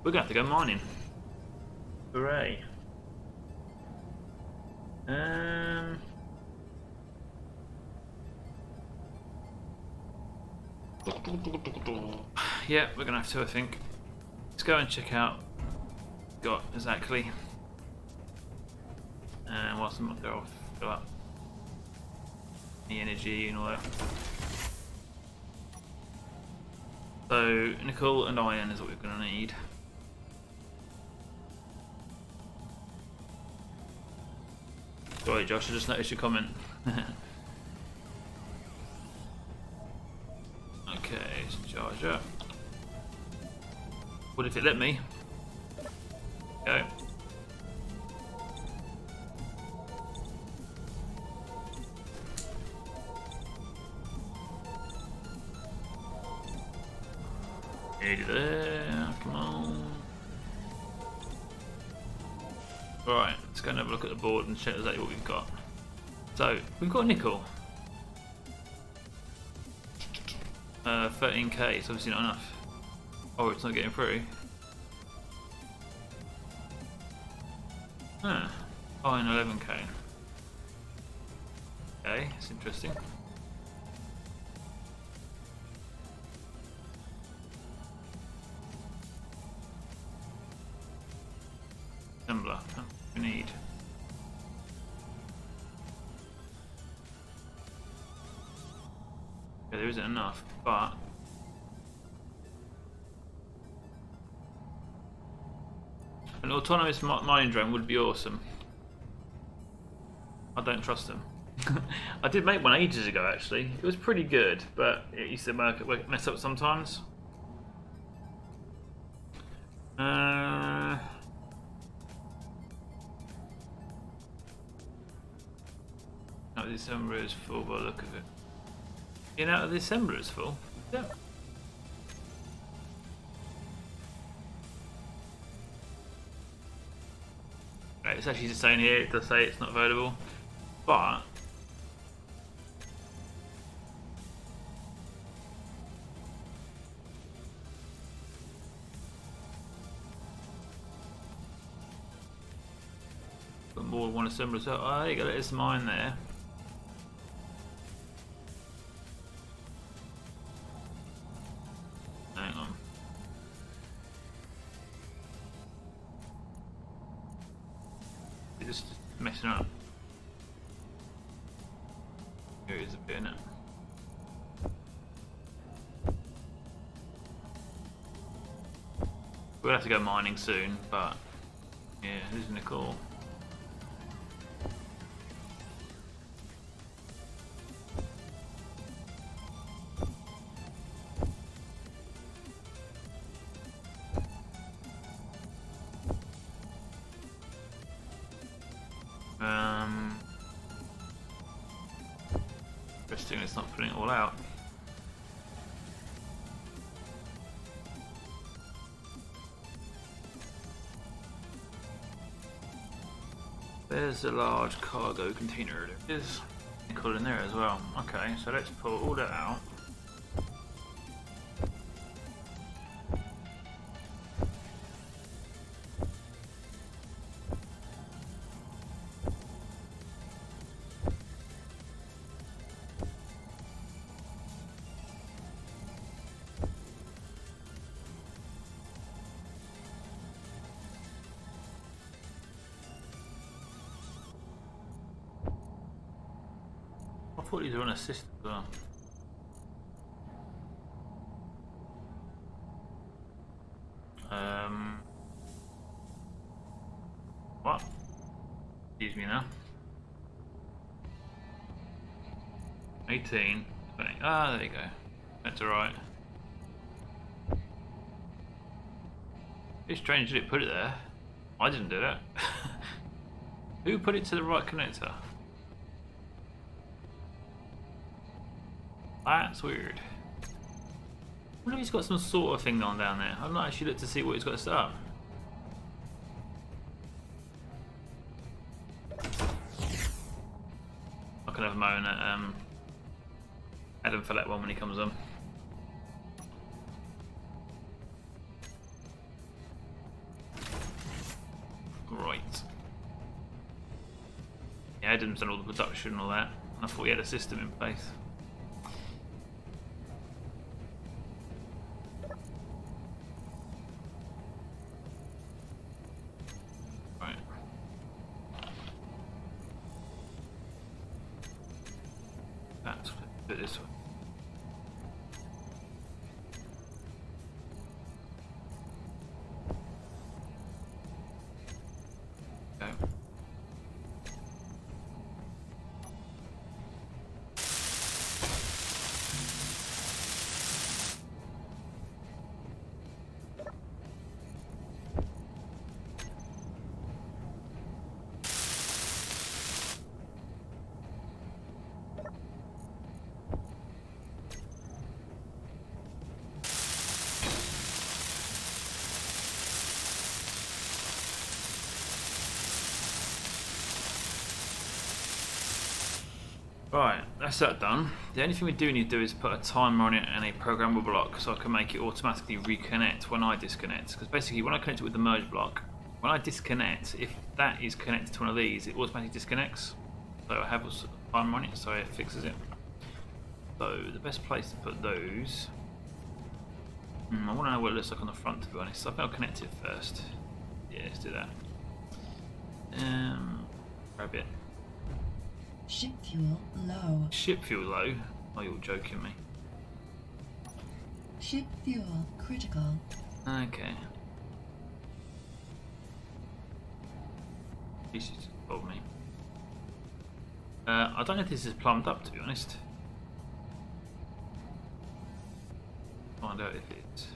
We're gonna have to go mining. Hooray. Yeah, we're gonna have to, I think. Let's go and check out what we've got exactly. And whilst I'm up there, I'll fill up the energy and all that. So nickel and iron is what we're going to need. Sorry, Josh, I just noticed your comment. Okay, let's charge up. What if it let me? Go. Nearly there, come on. Right, let's go and have a look at the board and check exactly what we've got. So, we've got a nickel. 13k, it's obviously not enough. Oh, it's not getting through. Huh. Oh, and 11k. Okay, that's interesting. Assembler, that's what we need. Okay, there isn't enough, but an autonomous mining drone would be awesome. I don't trust them. I did make one ages ago actually. It was pretty good, but it used to mess up sometimes. No, December is full by the look of it. You know, December is full. Yeah. Right, it's actually just saying here, it does say it's not available, but got more than one assembler. So oh, there you go, there's mine there. Hang on. Just messing up. Here is a bit in it. We'll have to go mining soon, but yeah, isn't it cool? Interesting, it's not putting it all out. There's a large cargo container. There is nickel in there as well. Okay, so let's pull all that out. I thought these were on a system as well. What? Excuse me now. 18, 20. Ah, there you go. That's alright. It's strange that it put it there. I didn't do that. Who put it to the right connector? That's weird. I wonder if he's got some sort of thing on down there. I've not actually looked to see what he's got set up. I can have a moan at Adam for that one when he comes on. Right. Yeah, Adam's done all the production and all that. I thought he had a system in place. This way. Okay. Right, that's that done. The only thing we do need to do is put a timer on it and a programmable block so I can make it automatically reconnect when I disconnect. Because basically when I connect it with the merge block, when I disconnect, if that is connected to one of these, it automatically disconnects. So I have a timer on it so it fixes it. So the best place to put those... I want to know what it looks like on the front, to be honest. So I think I'll connect it first. Yeah, let's do that. Grab it. Ship fuel low. Ship fuel low? Oh, you're joking me. Ship fuel critical. Okay. This just told me. I don't know if this is plumbed up, to be honest. Find out if it's.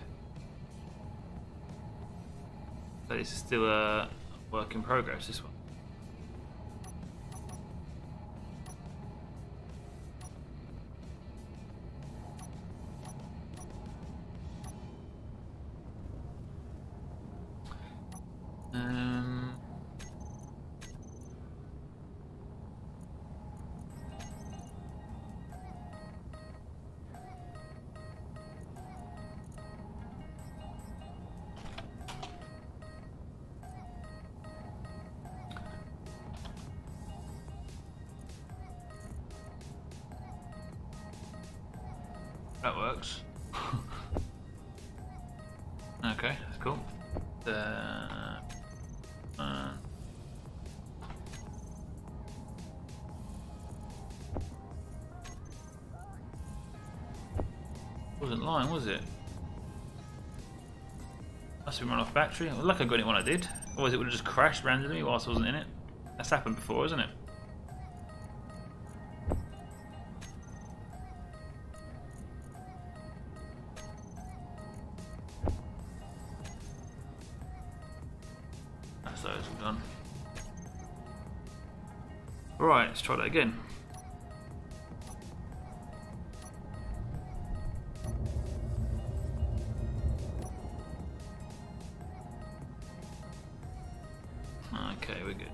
So this is still a work in progress, this one. That works. Okay, that's cool. Wasn't lying, was it? Must have been run off battery. Well, lucky I got it when I did. Otherwise it would have just crashed randomly whilst I wasn't in it. That's happened before, isn't it? That's those all done. Right, let's try that again. Okay, we're good.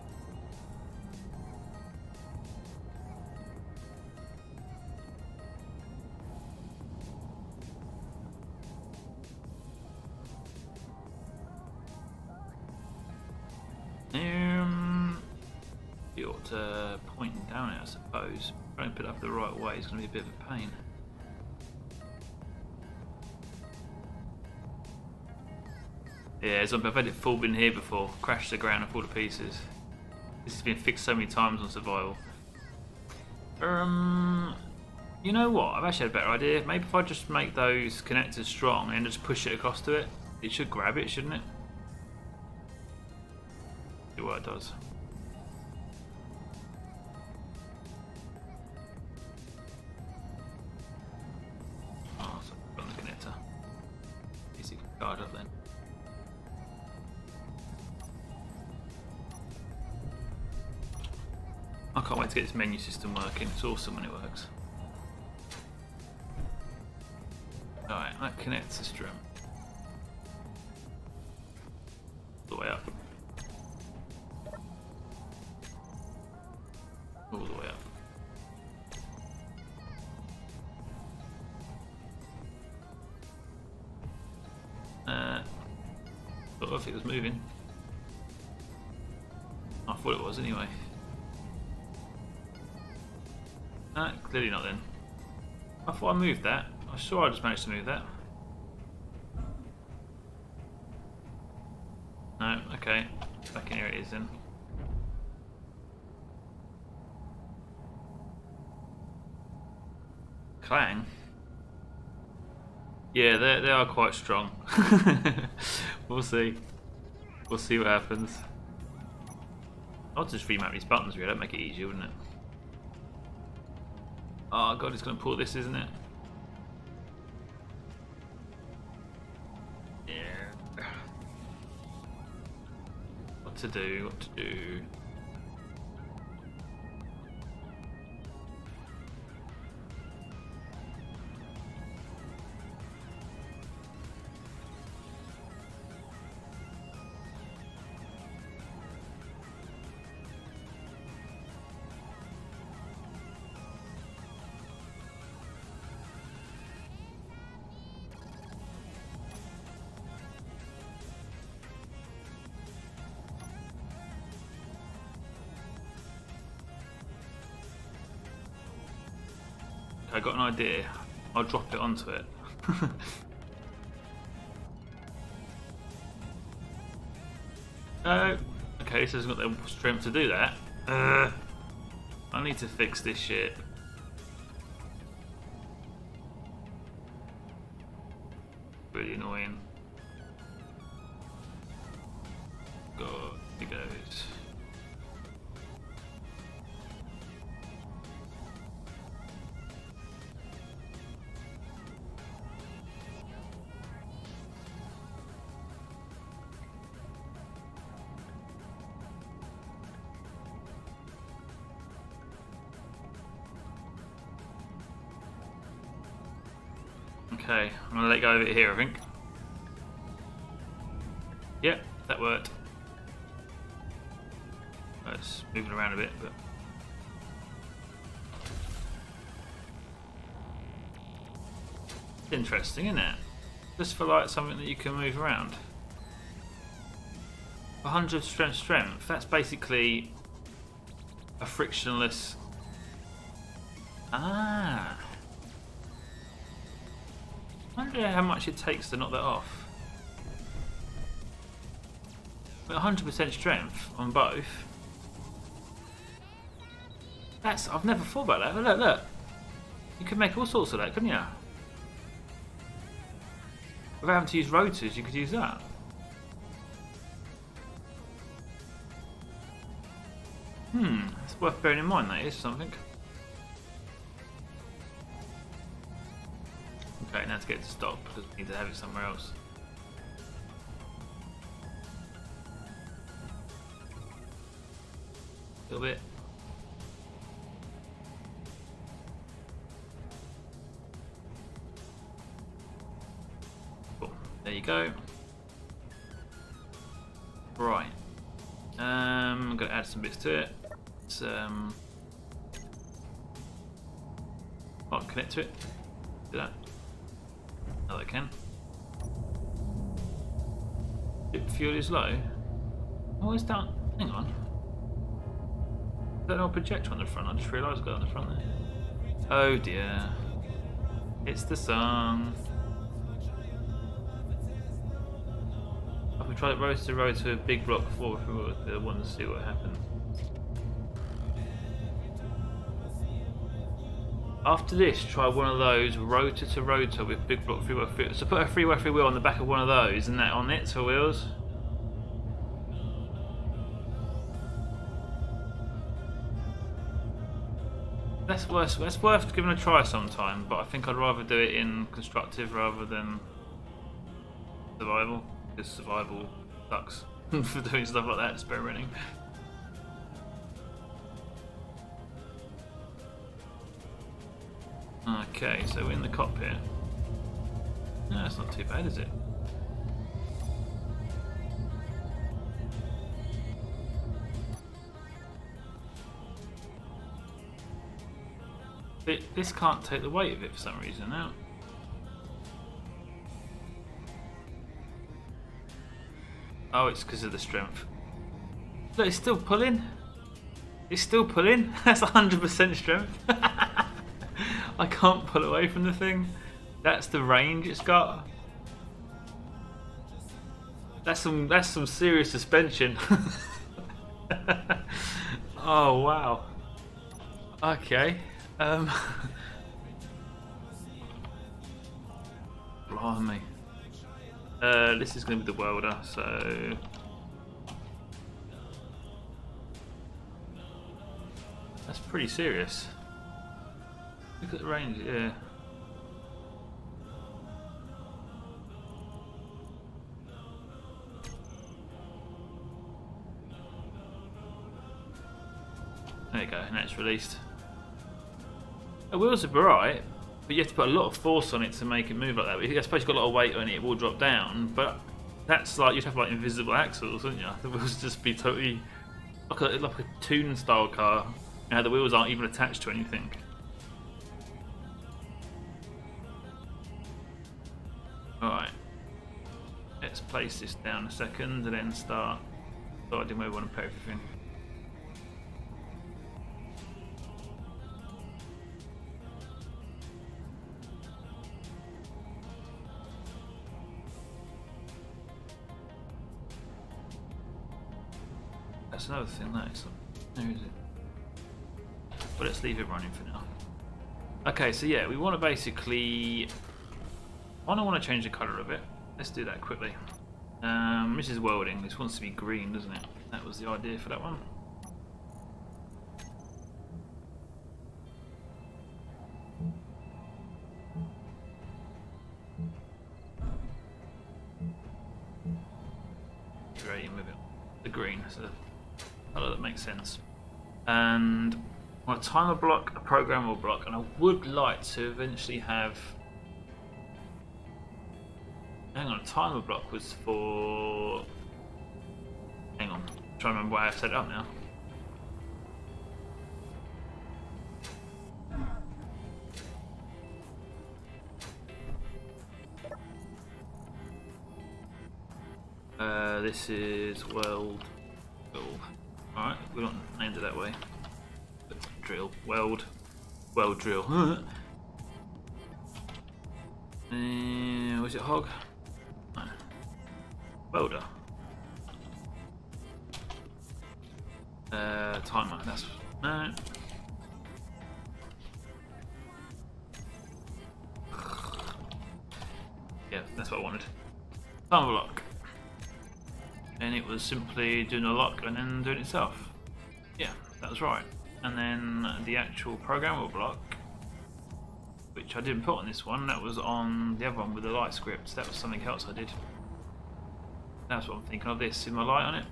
You ought to point down it, I suppose. Trying to put it up the right way is going to be a bit of a pain. Yeah, I've had it fall in here before, crashed to the ground and fall to pieces. This has been fixed so many times on survival. You know what? I've actually had a better idea. Maybe if I just make those connectors strong and just push it across to it, it should grab it, shouldn't it? See what it does. Oh, so I've got the connector. Easy to guard up then. I can't wait to get this menu system working. It's awesome when it works. Alright, that connects the string. All the way up. All the way up. Thought if it was moving. I thought it was anyway. Clearly not then. I thought I moved that. I'm sure I just managed to move that. No, okay. Back in here it is then. Clang? Yeah, they are quite strong. We'll see. We'll see what happens. I'll just remap these buttons really, that'd make it easier, wouldn't it? Oh god, it's gonna pull this, isn't it? Yeah. What to do, what to do. I got an idea. I'll drop it onto it. Okay, this hasn't got the strength to do that. I need to fix this shit. Really annoying. God, here goes. Okay, I'm gonna let go of it here, I think. Yep, that worked. It's moving around a bit, but it's interesting, isn't it? Just for like something that you can move around. 100 strength. That's basically a frictionless. Ah. I wonder how much it takes to knock that off. 100% strength on both. That's, I've never thought about that. Look, look. You could make all sorts of that, couldn't you? Without having to use rotors, you could use that. It's worth bearing in mind, that is something. Okay, now to get it to stop, because we need to have it somewhere else. A little bit. Cool. There you go. Right. I'm going to add some bits to it. Let's I'll connect to it. Do that. Now I can. Fuel is low. Oh, it's down. Hang on. Is that no projector on the front? I just realised I got it on the front there. Oh dear. It's the song. I can try it road to road to a big block before if we want to see what happens. After this, try one of those rotor to rotor with big block freeway wheel. So put a freeway wheel on the back of one of those and that on it for wheels. That's worth giving a try sometime, but I think I'd rather do it in constructive rather than survival, because survival sucks for doing stuff like that, experimenting. Okay, so we're in the cockpit. No, it's not too bad, is it? This can't take the weight of it for some reason now. Oh, it's because of the strength. Look, it's still pulling. It's still pulling. That's 100% strength. I can't pull away from the thing. That's the range it's got. That's some serious suspension. Oh wow. Okay. Blimey. This is going to be the welder, so that's pretty serious. Look at the range, yeah. There you go, and that's released. The wheels are alright, but you have to put a lot of force on it to make it move like that. I suppose you've got a lot of weight on it, it will drop down, but that's like, you'd have like invisible axles, wouldn't you? The wheels would just be totally like a tune style car. Now the wheels aren't even attached to anything. Alright, let's place this down a second and then start deciding where we want to put everything. That's another thing. That is. Where is it? But let's leave it running for now. Okay, so yeah, we want to basically. I want to change the colour of it. Let's do that quickly. This is welding. This wants to be green, doesn't it? That was the idea for that one. Creating with it. The green, so the colour that makes sense. And I want a timer block, a programmable block, and I would like to eventually have. Hang on, a timer block was for. Hang on, I'm trying to remember why I set it up now. This is weld. Alright, we're not named it that way. But drill, weld drill. Was it hog? No. Welder. Timer. That's no. Yeah, that's what I wanted. Timer lock. And it was simply doing a lock and then doing it itself. Yeah, that was right. And then the actual programmable block, which I didn't put on this one, that was on the other one with the light script. That was something else I did. That's what I'm thinking of, this, in my light on it.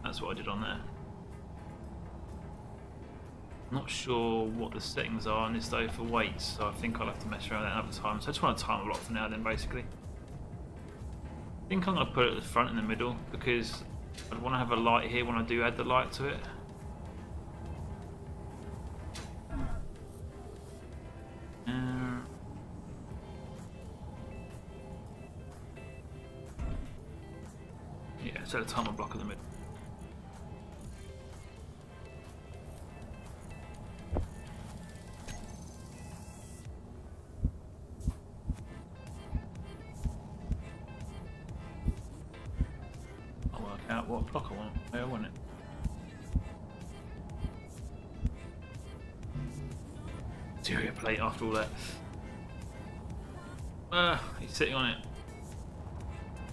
That's what I did on there. Not sure what the settings are on this though for weights, so I think I'll have to mess around with that another time. So I just want a timer block for now then, basically. I think I'm going to put it at the front in the middle because I want to have a light here when I do add the light to it. Yeah, set a timer block in the middle. Out what block I want. Where I want it. Interior plate after all that. He's sitting on it.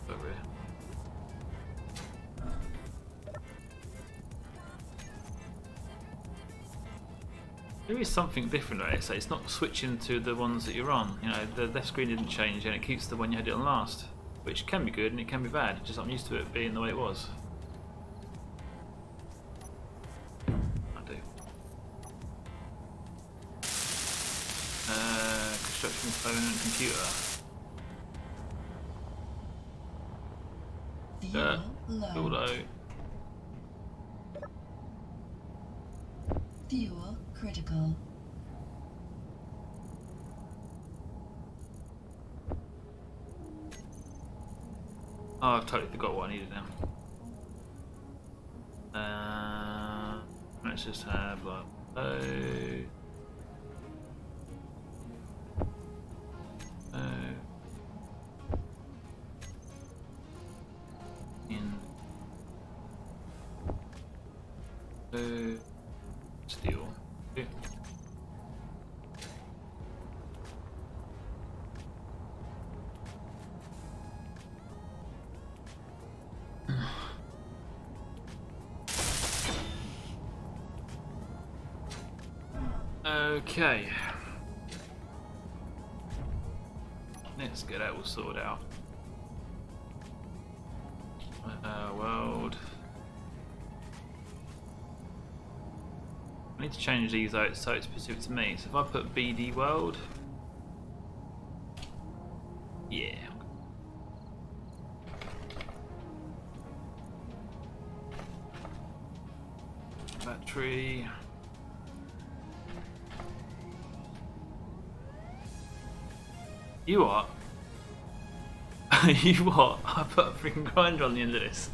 Over here. There is something different about it, so it's not switching to the ones that you're on. You know, the left screen didn't change and it keeps the one you had it on last. Which can be good and it can be bad, it's just I'm used to it being the way it was. I do. Construction phone and computer. Fuel low. Fuel critical. Oh, I've totally forgot what I needed now. Let's just have like steel. Yeah. Okay, let's get that all sorted out. World. I need to change these out so it's specific to me. So if I put Beardie world, yeah. Battery. You what? You what? I put a freaking grinder on the end of this.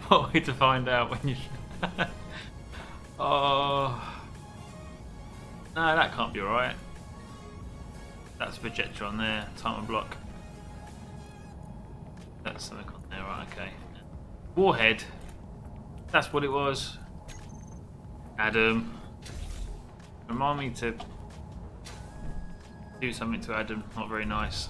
What way to find out when you... Oh... No, that can't be right. That's a projector on there, timer block. That's something on there, right, okay. Warhead. That's what it was. Adam. Remind me to do something to Adam. Not very nice.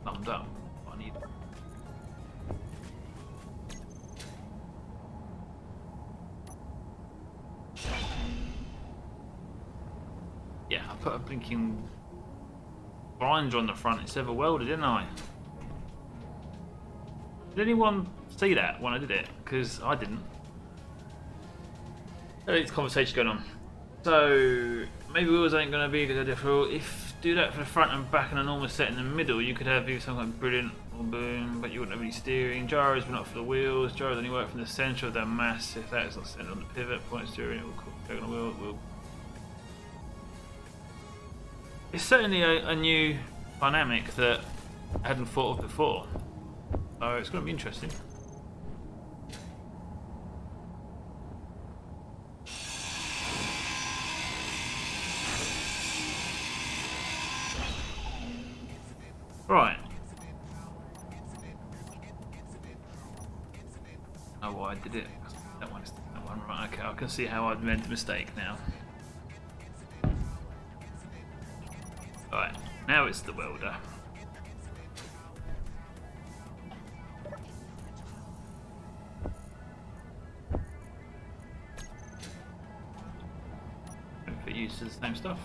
Thumbed up. I need. Yeah, I put a blinking grinder on the front instead of a welder, didn't I? Did anyone see that when I did it? Because I didn't. There's conversation going on. So maybe wheels ain't going to be a good idea for if do that for the front and back and a normal set in the middle. You could have either something like brilliant or boom, but you wouldn't have any steering. Gyros, but not for the wheels. Gyros only work from the centre of their mass. If that is not centered on the pivot, point steering, it will go on the wheel. It will. It's certainly a new dynamic that I hadn't thought of before. So it's going to be interesting. Right. Oh, why I did it. That one. Right, okay, I can see how I'd made the mistake now. Right, now it's the welder. Hopefully it uses the same stuff.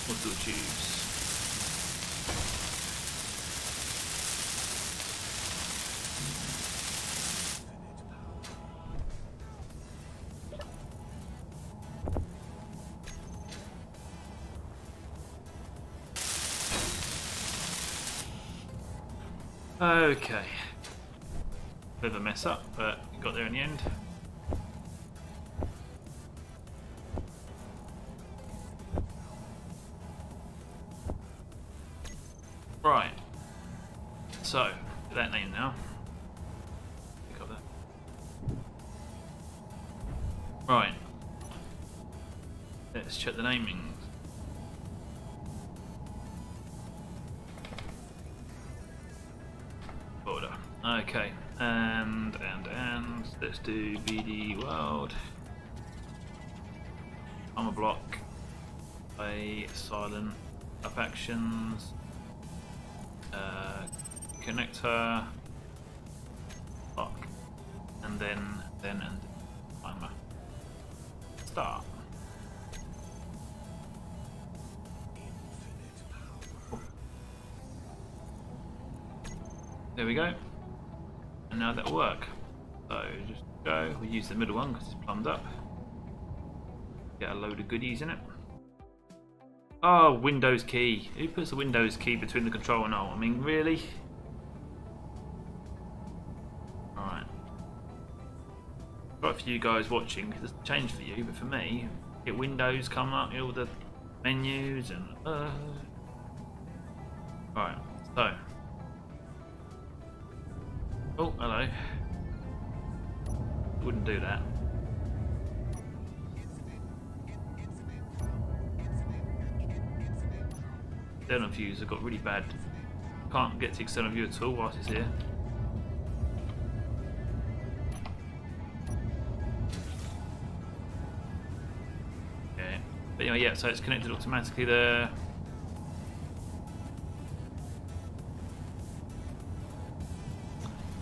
What do we choose? Okay. Bit of a mess up, but got there in the end. Right. So, that name now. Pick up that. Right. Let's check the naming. Okay, and let's do Beardie World. Armor block, a silent up actions, connector, lock, and then timer. Start. There we go. And now that'll work. So just go, we use the middle one because it's plumbed up. Get a load of goodies in it. Oh, Windows key. Who puts the Windows key between the control and alt? I mean, really? Alright. Right, for you guys watching, because it's changed for you, but for me, get Windows come up, all the menus and Alright, so. Oh, hello. Wouldn't do that. External views have got really bad. Can't get to external view at all whilst it's here. Okay. But anyway, yeah, so it's connected automatically there.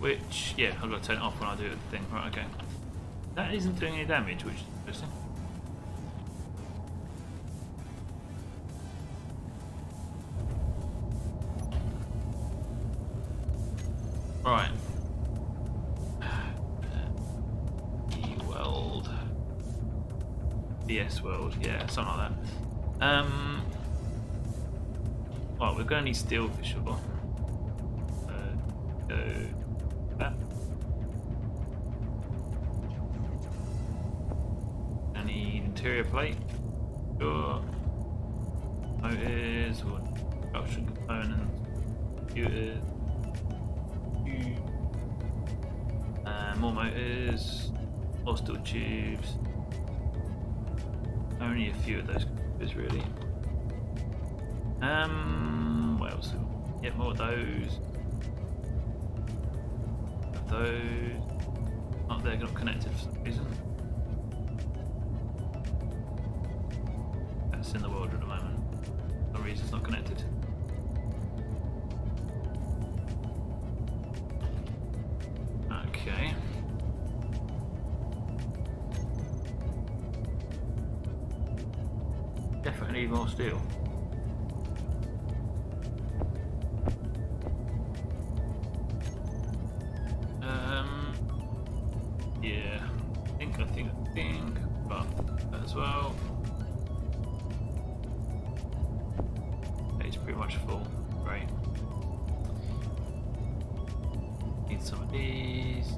Which, yeah, I've got to turn it off when I do the thing. Right, okay. That isn't doing any damage, which is interesting. Right. E-World. BS World, yeah, something like that. Well, we're going to need steel for sure. That. I need interior plate. Sure. Motors, production components, computers. More motors, more steel tubes. Only a few of those is really. What else? Yeah, more of those. Those. Oh, they're not connected for some reason. That's in the world at the moment. For some reason it's not connected. Okay. Definitely need more steel. Yeah. I think, but that as well. It's pretty much full. Great. Need some of these.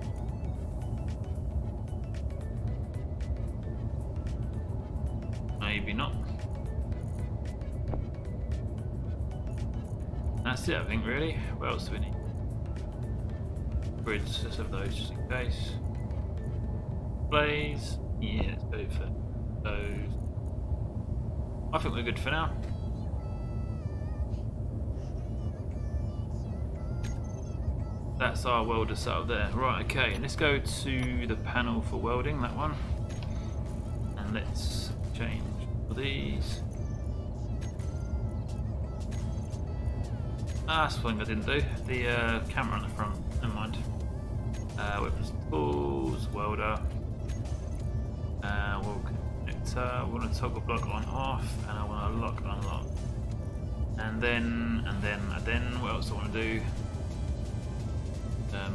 Maybe not. That's it, I think, really. What else do we need? Grids, let's have those just in case. Blaze, yeah, let's go for those. I think we're good for now. That's our welder set up there. Right, okay, let's go to the panel for welding, that one. And let's change these. That's something I didn't do. The camera on the front, never mind. Weapons, tools, welder. We'll connect, I want to toggle block on off, and I want to lock on lock. And then, what else do I want to do?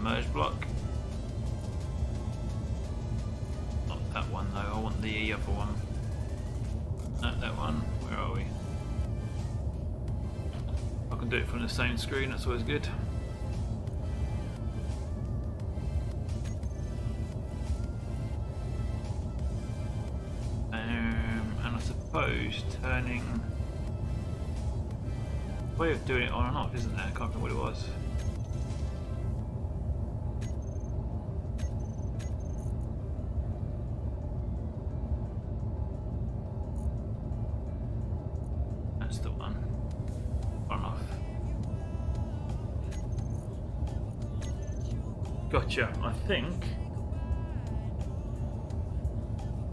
Merge block. Not that one though, I want the other one. Not that one, where are we? I can do it from the same screen, that's always good. And I suppose turning... way of doing it on and off, isn't there? I can't remember what it was. That's the one. On off. Gotcha, I think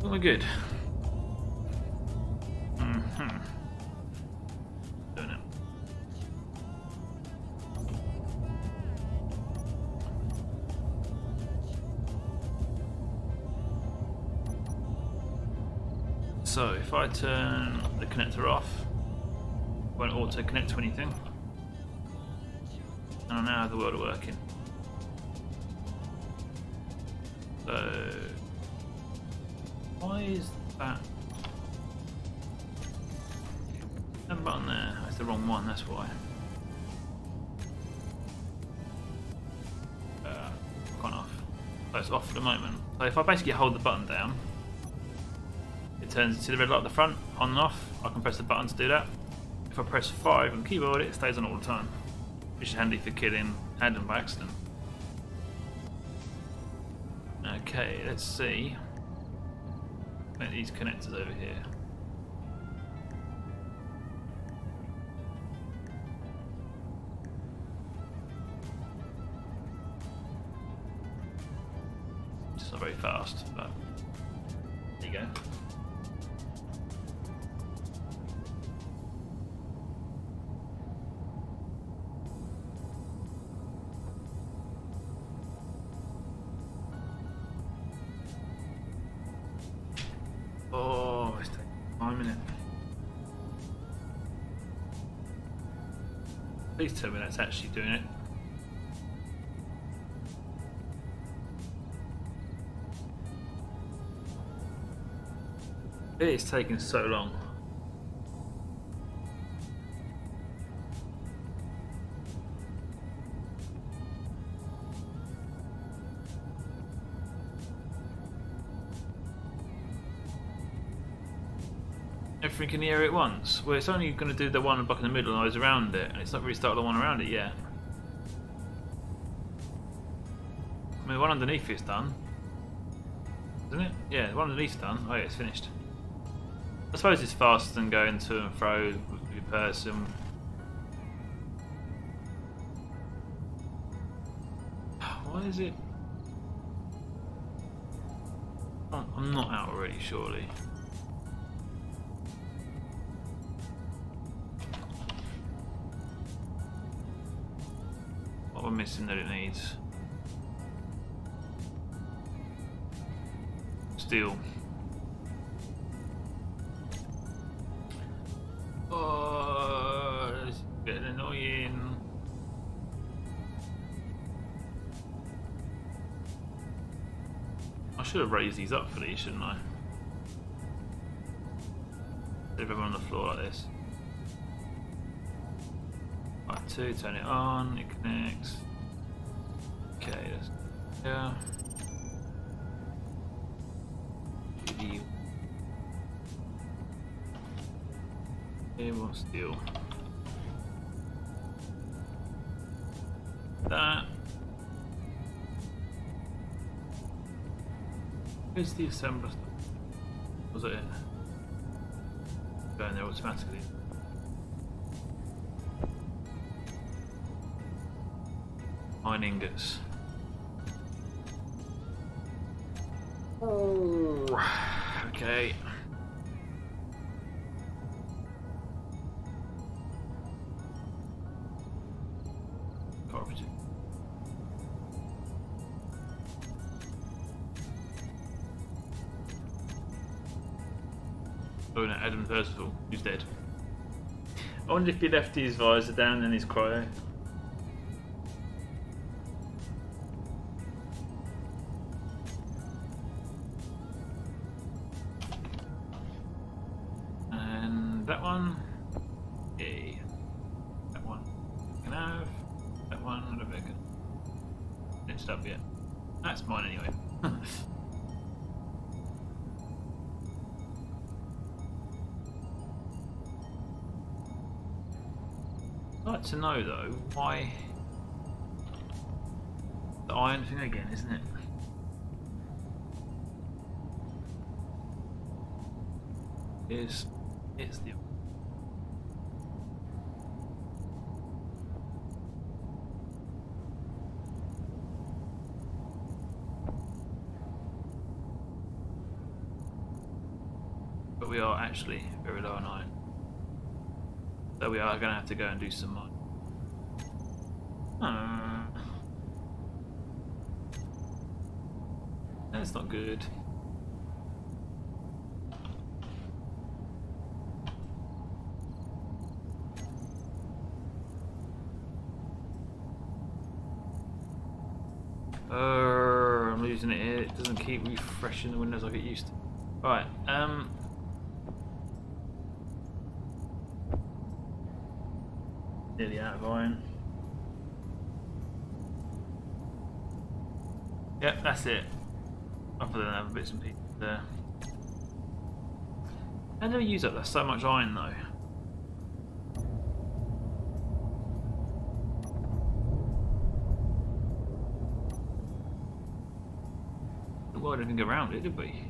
we're good. Doing it. So if I turn the connector off, it won't auto connect to anything. And I now have the welder working. So why is that button there? That's the wrong one, that's why. Gone off. So it's off at the moment. So if I basically hold the button down, it turns to the red light at the front, on and off. I can press the button to do that. If I press 5 on the keyboard, it stays on all the time, which is handy for killing Adam by accident. Okay, let's see. Connect these connectors over here. It's not very fast, but there you go. Oh, it's taking time, isn't it? Please tell me that's actually doing it. It's taking so long. Everything in the area at once? Well, it's only going to do the one block in the middle and eyes around it, and it's not really started the one around it yet. I mean, one underneath is done. Isn't it? Yeah, the one underneath's done. Oh yeah, it's finished. I suppose it's faster than going to and fro with your person. Why is it? I'm not out already, surely. What am I missing that it needs? Steel. Oh, it's getting annoying. I should have raised these up for these, shouldn't I? Leave them on the floor like this. Right, 2, turn it on, it connects. Okay, that's, yeah. Here, more steel. That. Where's the assembler? Was it going there automatically? Iron ingots. Oh, okay. Garbage. Oh no, Adam Percival, who's dead. I wonder if he left his visor down in his cryo. And that one, yay. That one, can have. That one, I don't think I can. Finished up yet. That's mine anyway. I'd like to know though why the iron thing again, isn't it? It's the but we are actually very low on iron. So we are going to have to go and do some more. That's not good. I'm losing it here. It doesn't keep refreshing the windows like it used to. Right, nearly out of iron. Yep, that's it. Other than other bits and pieces there. I never use up so much iron though. Well, I didn't go around it, did we?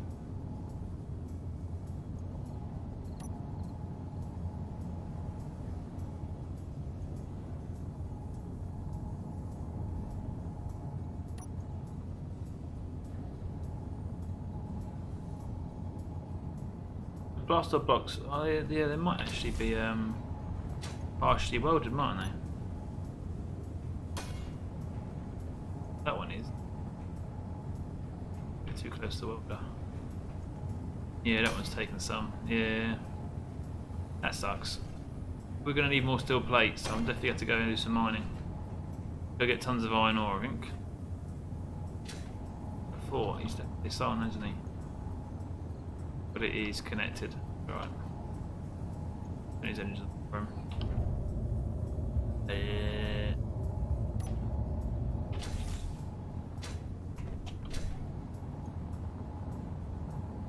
Blaster blocks, oh yeah, they might actually be partially welded, mightn't they? That one is. Get too close to the welder. Yeah, that one's taken some. Yeah, that sucks. We're going to need more steel plates, so I'm definitely have to go and do some mining. Go get tons of iron ore, I think. Before, he's definitely on, isn't he? But it is connected. Right. These engines are from.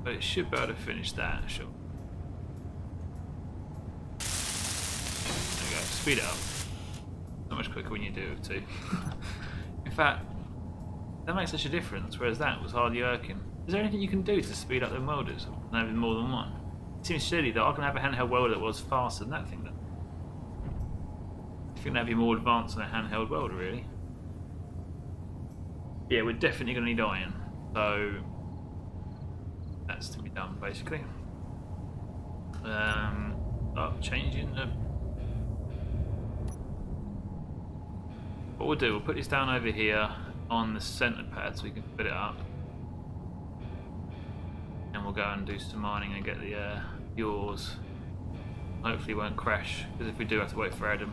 But it should be able to finish that, sure. There we go, speed it up. Not much quicker when you do it too. In fact, That makes such a difference, whereas that was hardly working. Is there anything you can do to speed up the welders? And having more than one? It seems silly that I can have a handheld welder that was faster than that thing. I think that'd be more advanced than a handheld welder, really. Yeah, we're definitely going to need iron. So that's to be done, basically. Changing the... What we'll do, we'll put this down over here on the centre pad so we can put it up. And we'll go and do some mining and get the yours. Hopefully it won't crash, because if we do have to wait for Adam,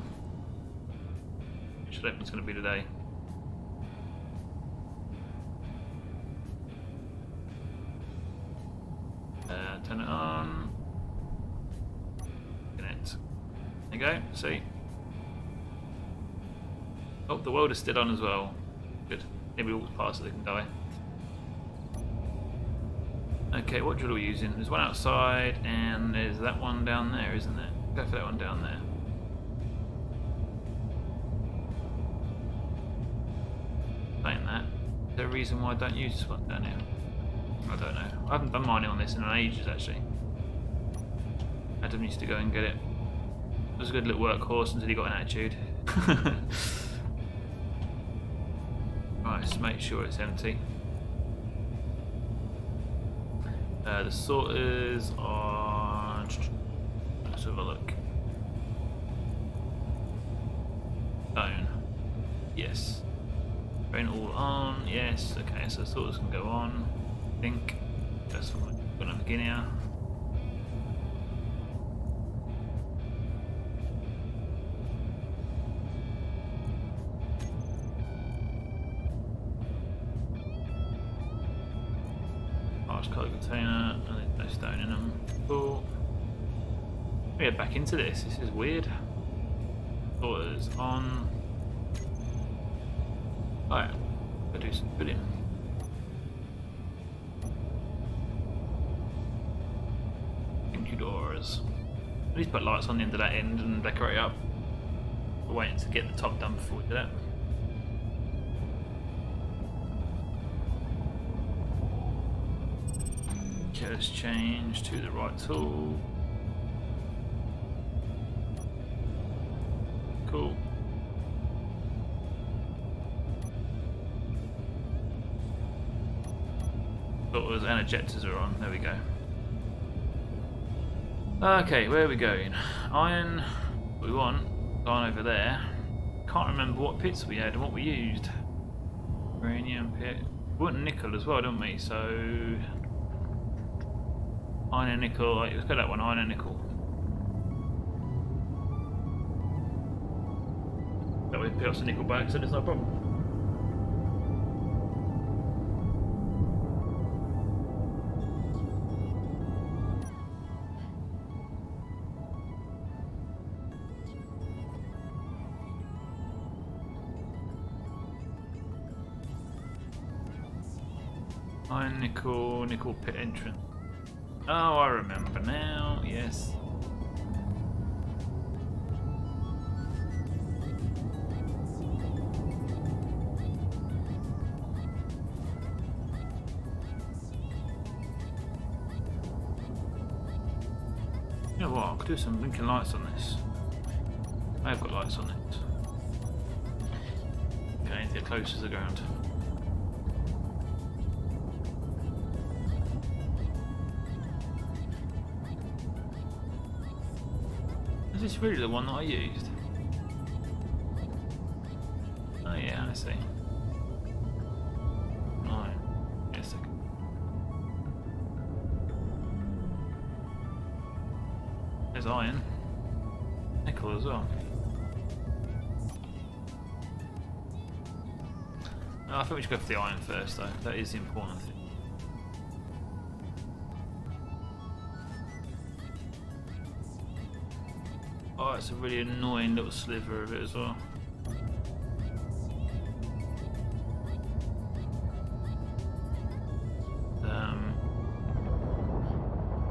which I don't think it's going to be today. Turn it on. Connect. There you go, see? Oh, the welder's still on as well. Good. Maybe walks past so they can die. Okay, what drill are we using? There's one outside and there's that one down there, isn't there? Go for that one down there. Saying that, is there a reason why I don't use this one down here? I don't know. I haven't done mining on this in ages actually. Adam used to go and get it. It was a good little workhorse until he got an attitude. Right, let's make sure it's empty. The sorters are... Let's have a look. Stone. Yes. Drain all on. Yes. Okay, so the sorters can go on. I think that's what I'm going to begin here. Colour container, and there's no stone in them. Cool. We head back into this. This is weird. Sorters on. Alright, go do some filling. Thank you, doors. At least put lights on the end of that end and decorate up. We're waiting to get the top done before we do that. Let's change to the right tool. Cool. Filters and ejectors are on. There we go. Okay, where are we going? Iron. What we want. Iron over there. Can't remember what pits we had and what we used. Uranium pit. We want nickel as well, don't we? So. Iron and nickel, let's go that one, iron and nickel. That way we pick up some nickel back, so there's no problem. Iron, nickel, nickel pit entrance. Oh, I remember now, yes. You know what, I could do some blinking lights on this. I have got lights on it. Okay, get close to the ground. Is this really the one that I used? Oh yeah, I see. Right, wait a second. There's iron. Nickel as well. Oh, I think we should go for the iron first though, that is the important thing. Oh, it's a really annoying little sliver of it as well.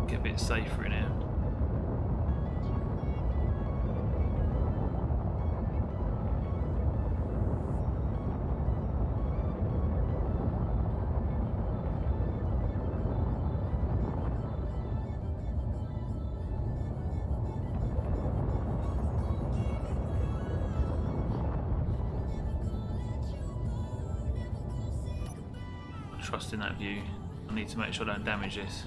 Get a bit safer in here. trust in that view. I need to make sure I don't damage this.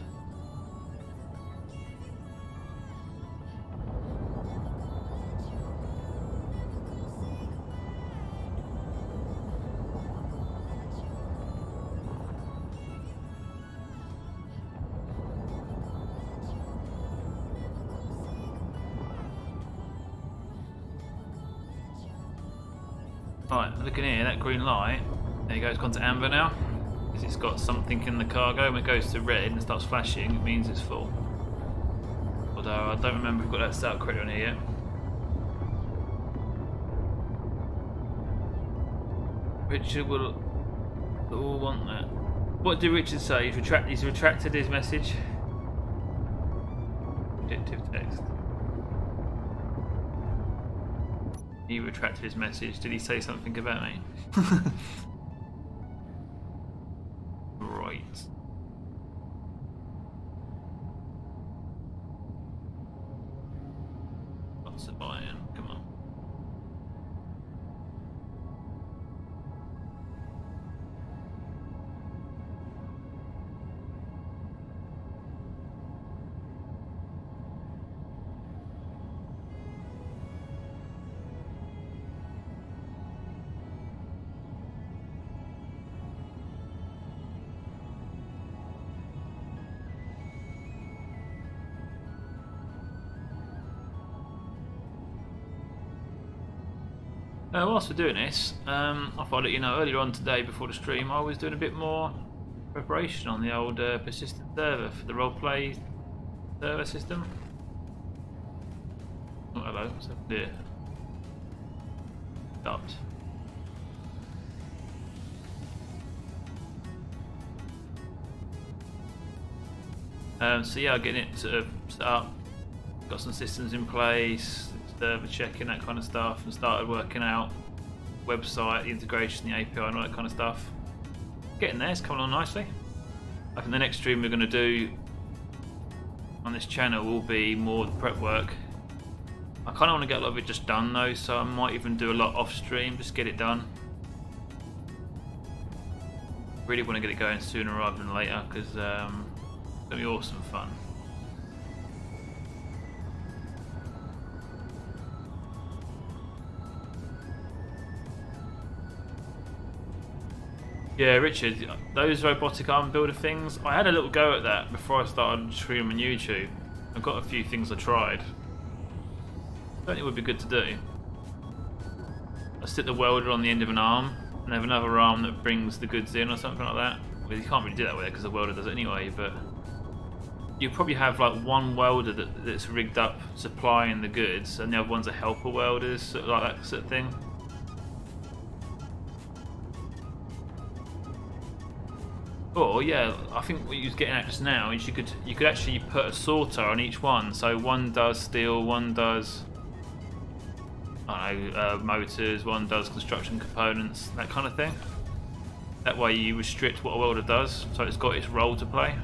Right, looking here, that green light, there you go, it's gone to amber now. Because it's got something in the cargo. When it goes to red and starts flashing, it means it's full. Although I don't remember if we've got that set up correctly on here yet. Richard will want that. What did Richard say? He's retracted his message. Predictive text. He retracted his message. Did he say something about me? Right. Lots of buy-in. Come on. Whilst we're doing this, I thought I'd let you know earlier on today before the stream I was doing a bit more preparation on the old persistent server for the roleplay server system. Oh, hello, what's up there? Stopped. So yeah, getting it sort of set up, got some systems in place, server checking, that kind of stuff, and started working out website, the integration, the API and all that kind of stuff. Getting there, it's coming on nicely. I think the next stream we're going to do on this channel will be more the prep work. I kind of want to get a lot of it just done though, so I might even do a lot off stream, just get it done. Really want to get it going sooner rather than later, because it's going to be awesome fun. Yeah, Richard, those robotic arm builder things, I had a little go at that before I started streaming on YouTube. I've got a few things I tried. Certainly would be good to do. I stick the welder on the end of an arm and have another arm that brings the goods in or something like that. Well, you can't really do that with it because the welder does it anyway, but you probably have like one welder that's rigged up supplying the goods and the other ones are helper welders, sort of like that sort of thing. Or yeah, I think what you was getting at just now is you could actually put a sorter on each one. So one does steel, one does motors, one does construction components, that kind of thing. That way you restrict what a welder does, so it's got its role to play.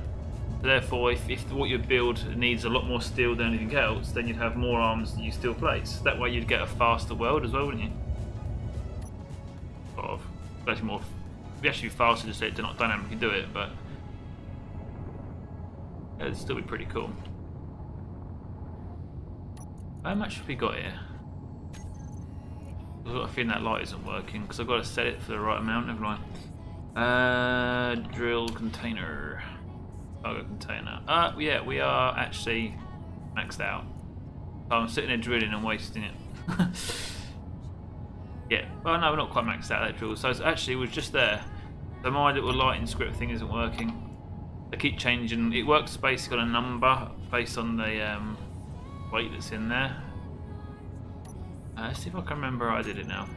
So therefore, if what you build needs a lot more steel than anything else, then you'd have more arms that you steel plates. That way you'd get a faster weld as well, wouldn't you? Sort of. Actually more. It'd be actually faster to say to not dynamically do it, but it'd still be pretty cool. How much have we got here? I've got a feeling that light isn't working because I've got to set it for the right amount, haven't I? Drill container. Cargo container. Yeah, we are actually maxed out. So I'm sitting there drilling and wasting it. Yeah, well no, we're not quite maxed out that drill, so it's actually was just there. So my little lighting script thing isn't working. I keep changing, it works basically on a number based on the weight that's in there. Let's see if I can remember how I did it now.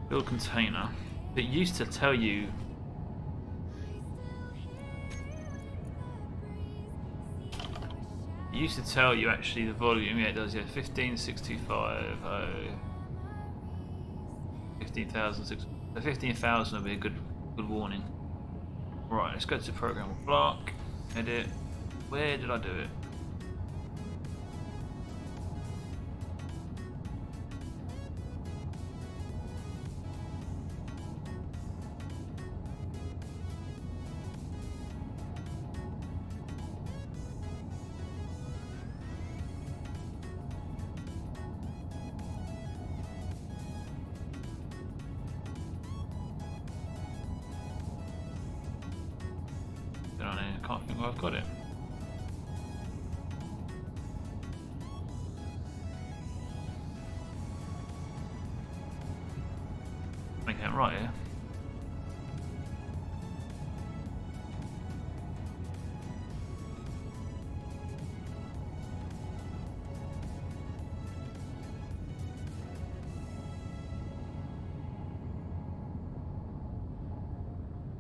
Build container. It used to tell you actually the volume. Yeah, it does. Yeah, 15,625. 15,000. 15,000 would be a good warning. Right, let's go to program block, edit. Where did I do it? can't think where I've got it. Making it right here.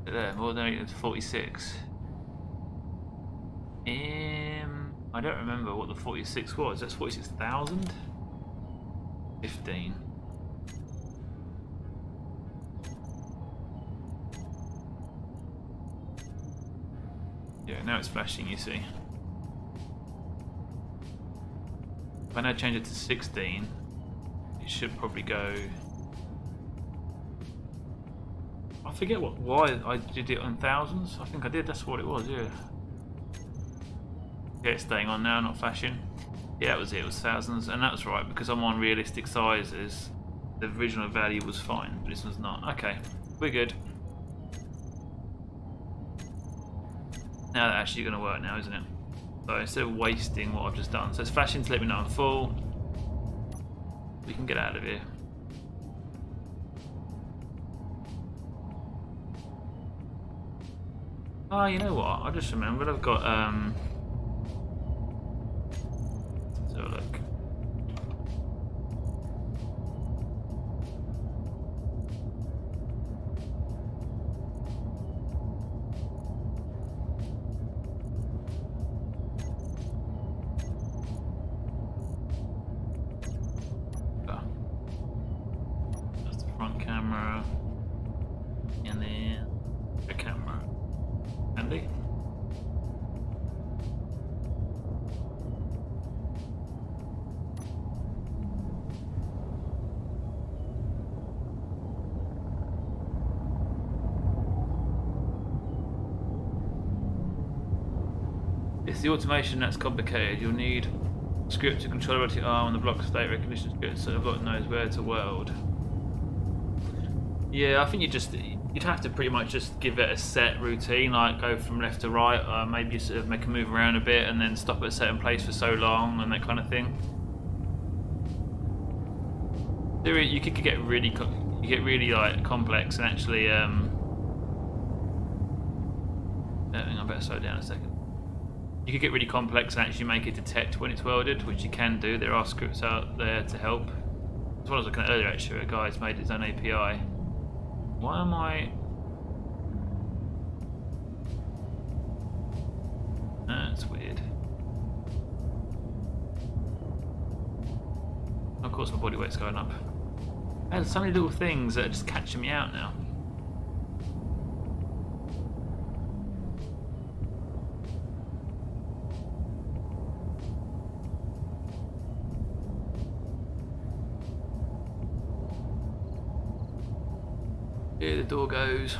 There, more than 46. I don't remember what the 46 was. That's 46,000? 15. Yeah, now it's flashing, you see. If I now change it to 16, it should probably go... I forget why I did it on thousands. I think I did, that's what it was, yeah. Yeah, it's staying on now, not flashing. Yeah, that was it was thousands, and that's right, because I'm on realistic sizes, the original value was fine, but this one's not. Okay, we're good. Now that's actually going to work now, isn't it? So instead of wasting what I've just done, so it's flashing to let me know I'm full. We can get out of here. Oh, you know what? I just remembered I've got let's have a look. That's the front camera, and then the camera. Handy. It's the automation that's complicated. You'll need script to control robotic arm and the block state recognition script so the block knows where to weld. Yeah, I think you'd have to pretty much just give it a set routine, like go from left to right, maybe sort of make a move around a bit and then stop at a certain place for so long and that kind of thing. You could get really like complex and actually I think I better slow down a second. You could get really complex and actually make it detect when it's welded, which you can do. There are scripts out there to help. As well as looking at earlier, actually, a guy's made his own API. Why am I... That's weird. Of course my body weight's going up. There's so many little things that are just catching me out now. Here the door goes.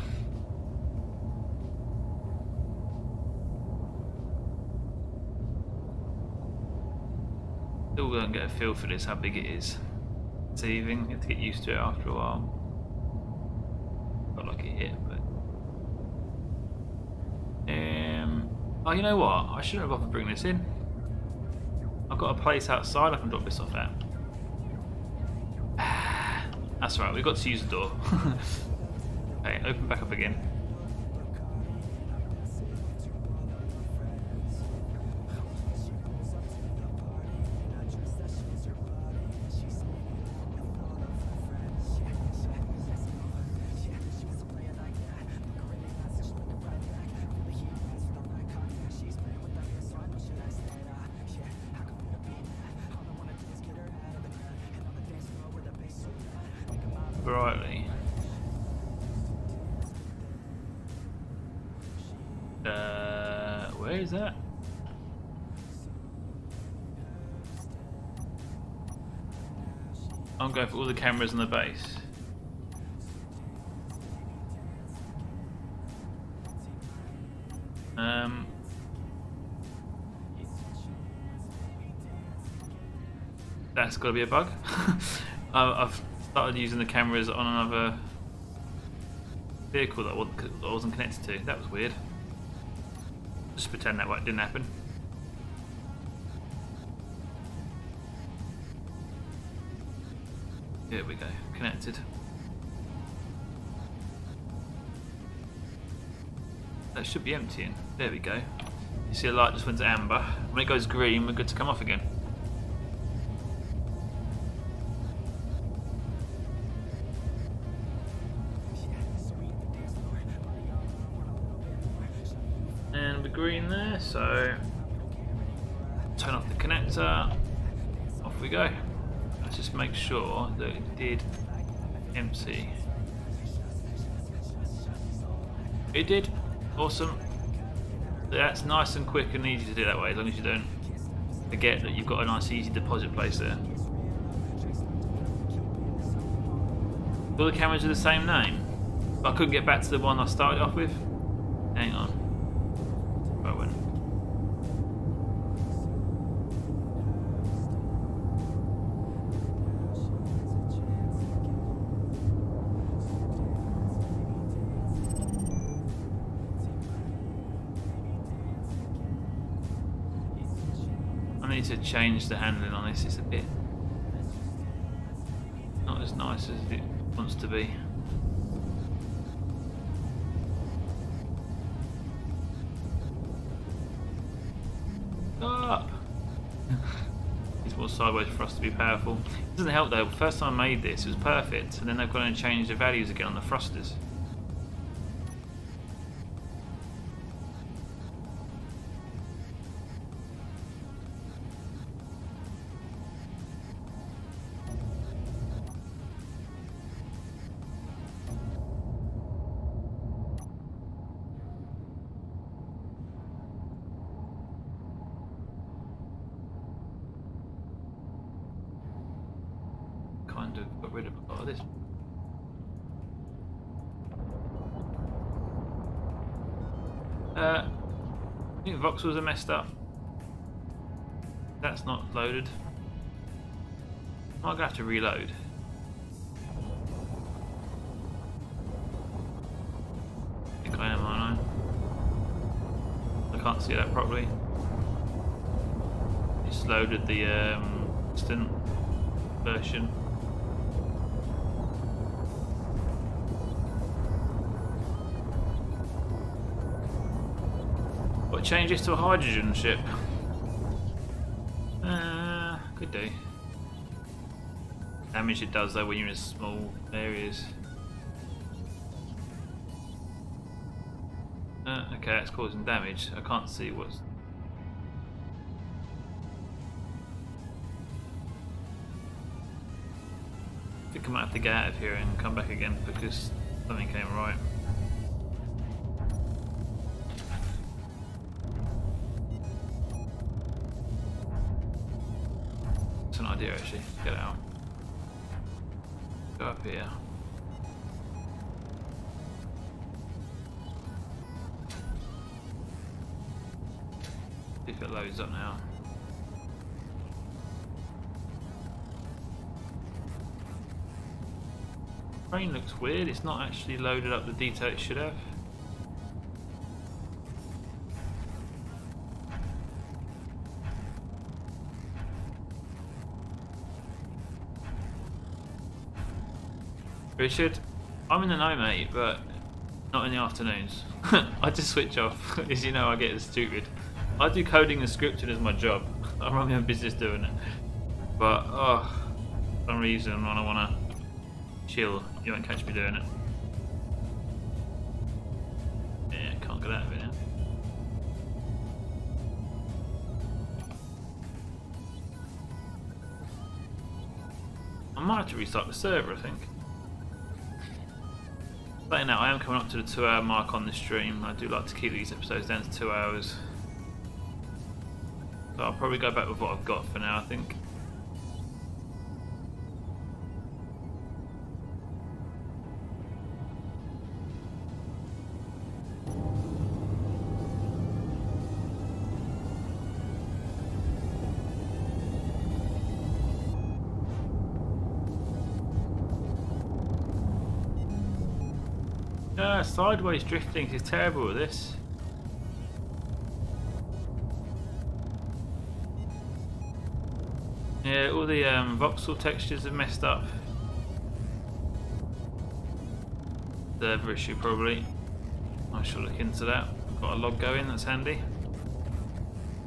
Still don't get a feel for this, how big it is. Deceiving, you have to get used to it after a while. Not like it hit, but... oh, you know what? I shouldn't have bothered bringing this in. I've got a place outside I can drop this off at. That's right, we've got to use the door. Okay, open back up again. Brightly. Where is that? I'm going for all the cameras on the base. That's got to be a bug. I've started using the cameras on another vehicle that I wasn't connected to. That was weird. Just pretend that didn't happen. Here we go, connected. That should be emptying. There we go. You see a light just went to amber. When it goes green, we're good to come off again. And we're green there, so turn off the connector. Off we go. Let's just make sure that it did empty. It did. Awesome. That's nice and quick and easy to do that way, as long as you don't forget that you've got a nice easy deposit place there. All the cameras are the same name, but I couldn't get back to the one I started off with. Hang on. Where I went. I need to change the handling on this. It's a bit not as nice as it wants to be. Up. It's more sideways for us to be powerful. It doesn't help though. First time I made this, it was perfect, and then they've gone and changed the values again on the thrusters. Kind of got rid of a lot of this. I think voxels are messed up. That's not loaded. I'm gonna have to reload. I think I am, aren't I? I can't see that properly. It's loaded the instant version. What, change this to a hydrogen ship? Could do. Damage it does though when you're in small areas. Okay, that's causing damage. I can't see what's... I think I might have to get out of here and come back again because something came right. It's an idea actually. Get out. Go up here. See if it loads up now. Train looks weird, it's not actually loaded up the detail it should have. Richard, I'm in the know mate, but not in the afternoons. I just switch off, as you know I get stupid. I do coding and scripting as my job. I run my own business doing it. But, for some reason when I want to chill, you won't catch me doing it. Yeah, can't get out of it now. I might have to restart the server, I think. Saying that, I am coming up to the 2-hour mark on the stream. I do like to keep these episodes down to 2 hours. So I'll probably go back with what I've got for now, I think. Sideways drifting is terrible with this. Yeah, all the voxel textures have messed up. Server issue probably. I shall look into that. Got a log going, that's handy.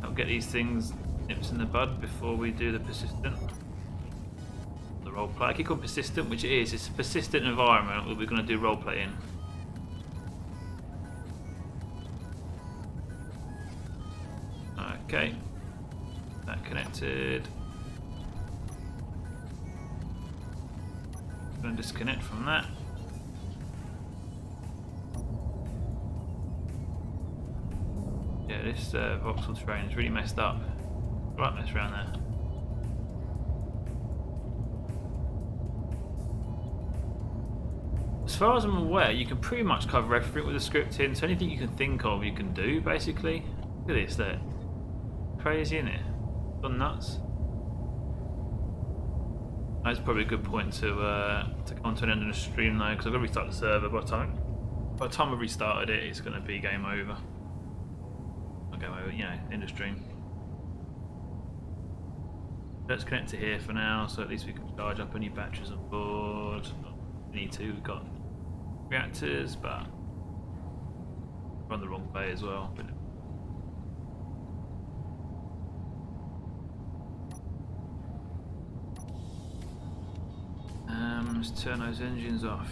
I'll get these things nips in the bud before we do the persistent. The roleplay. I keep calling persistent, which it is. It's a persistent environment that we're going to do roleplay in. Okay. That connected. Going to disconnect from that. Yeah, this voxel train is really messed up. Right, mess around there. As far as I'm aware, you can pretty much cover everything with the scripting, so anything you can think of you can do, basically. Look at this there. Crazy, isn't it? Gone nuts. That's probably a good point to come to an end of the stream though, because I've got to restart the server by the time I've restarted it, it's going to be game over. Not game over, you know, end of stream. Let's connect to here for now, so at least we can charge up any batteries on board. We need to, we've got reactors, but we're on the wrong way as well. But let's turn those engines off.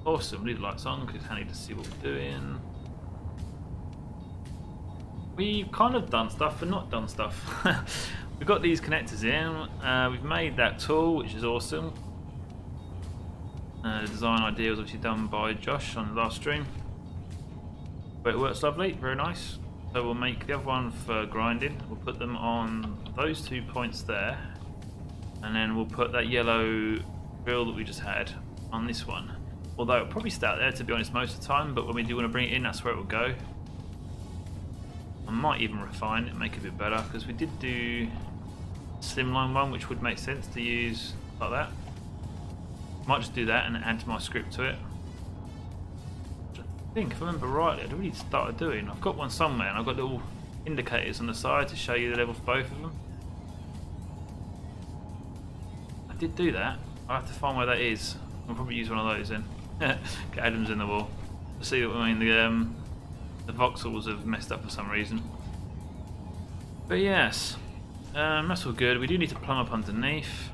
Awesome, leave the lights on because it's handy to see what we're doing. We've kind of done stuff and not done stuff. We've got these connectors in, we've made that tool, which is awesome. The design idea was obviously done by Josh on the last stream. But it works lovely, very nice. So we'll make the other one for grinding. We'll put them on those 2 points there. And then we'll put that yellow grill that we just had on this one. Although it'll probably stay out there to be honest most of the time, but when we do want to bring it in, that's where it will go. I might even refine it, make it a bit better, because we did do a slimline one, which would make sense to use like that. Might just do that and add my script to it. I think, if I remember rightly, I'd already started doing. I've got one somewhere, and I've got little indicators on the side to show you the level for both of them. I did do that. I'll have to find where that is. I'll probably use one of those then. Get Adams in the wall. See what I mean. The voxels have messed up for some reason. But yes, that's all good. We do need to plumb up underneath,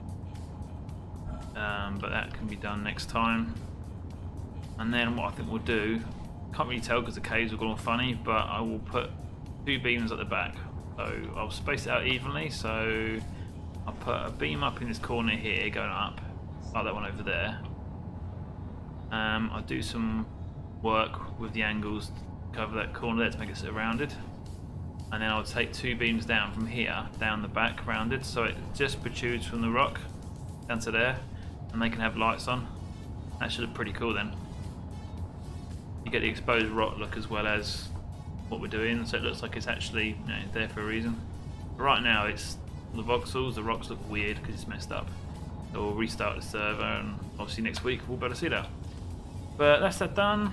but that can be done next time. And then what I think we'll do, can't really tell because the caves have gone all funny, but I will put 2 beams at the back. So I'll space it out evenly. So I'll put a beam up in this corner here, going up, like that one over there. I'll do some work with the angles to cover that corner there to make it sit rounded. And then I'll take 2 beams down from here, down the back, rounded, so it just protrudes from the rock down to there, and they can have lights on. That should look pretty cool then. You get the exposed rock look as well as what we're doing, so it looks like it's actually, you know, there for a reason. But right now it's the voxels, the rocks look weird because it's messed up. So we'll restart the server, and obviously next week we'll better see that. But that's that done.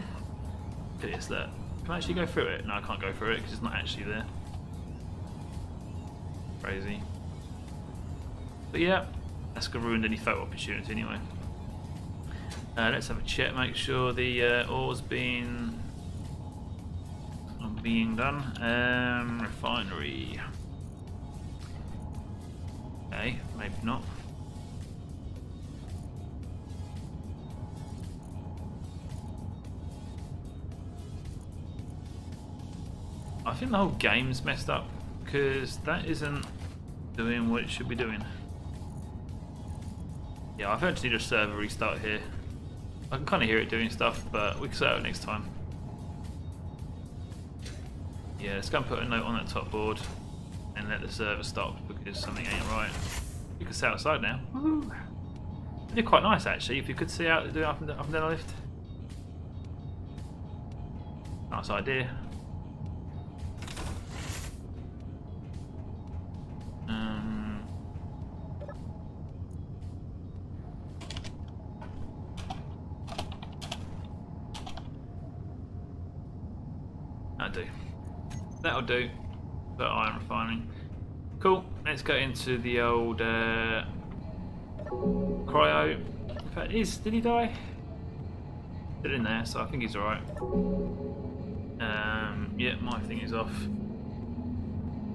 Look at this, look. Can I actually go through it? No, I can't go through it because it's not actually there. Crazy. But yeah, that's gonna ruin any photo opportunity anyway. Let's have a check, make sure the ore's being done. Refinery. Okay, maybe not. I think the whole game's messed up because that isn't doing what it should be doing. Yeah, I've actually just server restart here. I can kind of hear it doing stuff, but we can sort it out next time. Yeah, let's go and put a note on that top board and let the server stop because something ain't right. You can see outside now. Woohoo! It'd be quite nice actually if you could see out doing up and down the lift. Nice idea. I do. That'll do for iron refining. Cool, let's go into the old cryo. In fact, did he die? Still in there, so I think he's alright. Yeah, my thing is off.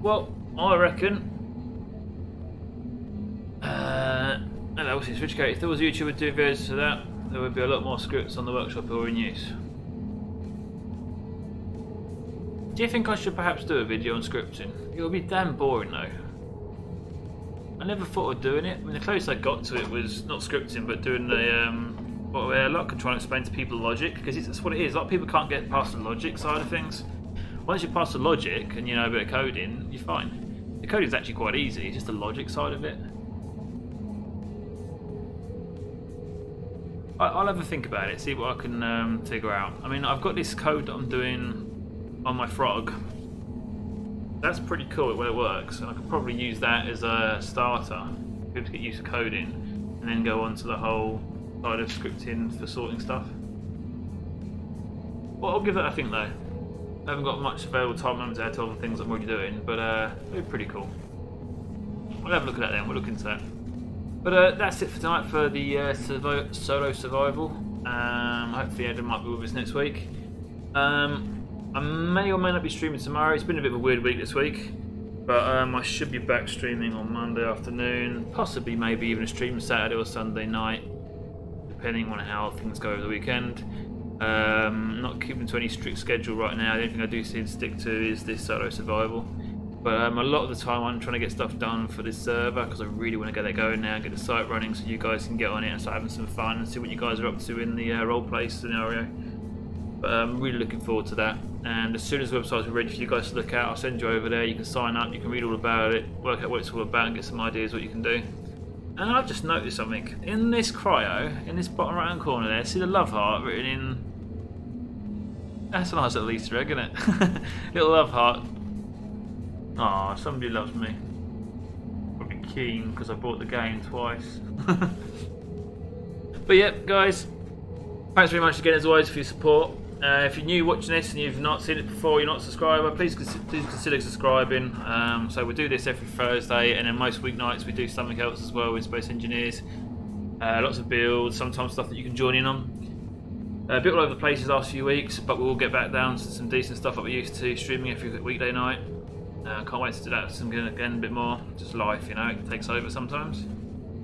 Well, I reckon. Hello, what's switch gate? If there was a YouTuber doing videos for that, there would be a lot more scripts on the workshop or in use. Do you think I should perhaps do a video on scripting? It would be damn boring though. I never thought of doing it. I mean, the closest I got to it was not scripting, but doing a lot of trying to explain to people logic, because it's what it is. A lot of people can't get past the logic side of things. Once you pass the logic and you know a bit of coding, you're fine. The coding is actually quite easy. It's just the logic side of it. I'll have a think about it, see what I can figure out. I mean, I've got this code that I'm doing on my frog. That's pretty cool when it works, and I could probably use that as a starter, be able to get used to coding, and then go on to the whole side of scripting for sorting stuff. Well, I'll give that a think though. I haven't got much available time to add to other things I'm already doing, but it'll be pretty cool. We'll have a look at that then, we'll look into that. But that's it for tonight for the solo survival. Hopefully Adam might be with us next week. I may or may not be streaming tomorrow. It's been a bit of a weird week this week, but I should be back streaming on Monday afternoon, possibly maybe even a stream Saturday or Sunday night, depending on how things go over the weekend. Not keeping to any strict schedule right now. The only thing I do seem to stick to is this solo survival. But a lot of the time I'm trying to get stuff done for this server because I really want to get that going now and get the site running so you guys can get on it and start having some fun and see what you guys are up to in the roleplay scenario. But I'm really looking forward to that, and as soon as the website's ready for you guys to look at, I'll send you over there. You can sign up, you can read all about it, work out what it's all about and get some ideas what you can do. And I've just noticed something. In this cryo, in this bottom right hand corner there, see the love heart written in... That's a nice little Easter egg, isn't it? Little love heart. Aw, somebody loves me. Probably keen because I bought the game twice. But yeah, guys, thanks very much again as always for your support. If you're new watching this and you've not seen it before, you're not a subscriber, please consider subscribing. So we do this every Thursday, and then most weeknights we do something else as well with Space Engineers. Lots of builds, sometimes stuff that you can join in on. A bit all over the place the last few weeks, but we'll get back down to some decent stuff that we're used to, streaming every weekday night. Can't wait to do that again a bit more. Just life, you know, it takes over sometimes.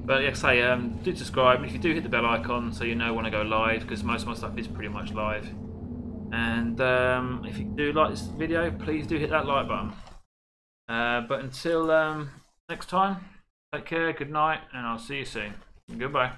But yeah, say, do subscribe. If you do, hit the bell icon so you know when I go live, because most of my stuff is pretty much live. And if you do like this video, please do hit that like button. But until next time, take care, good night, and I'll see you soon. Goodbye.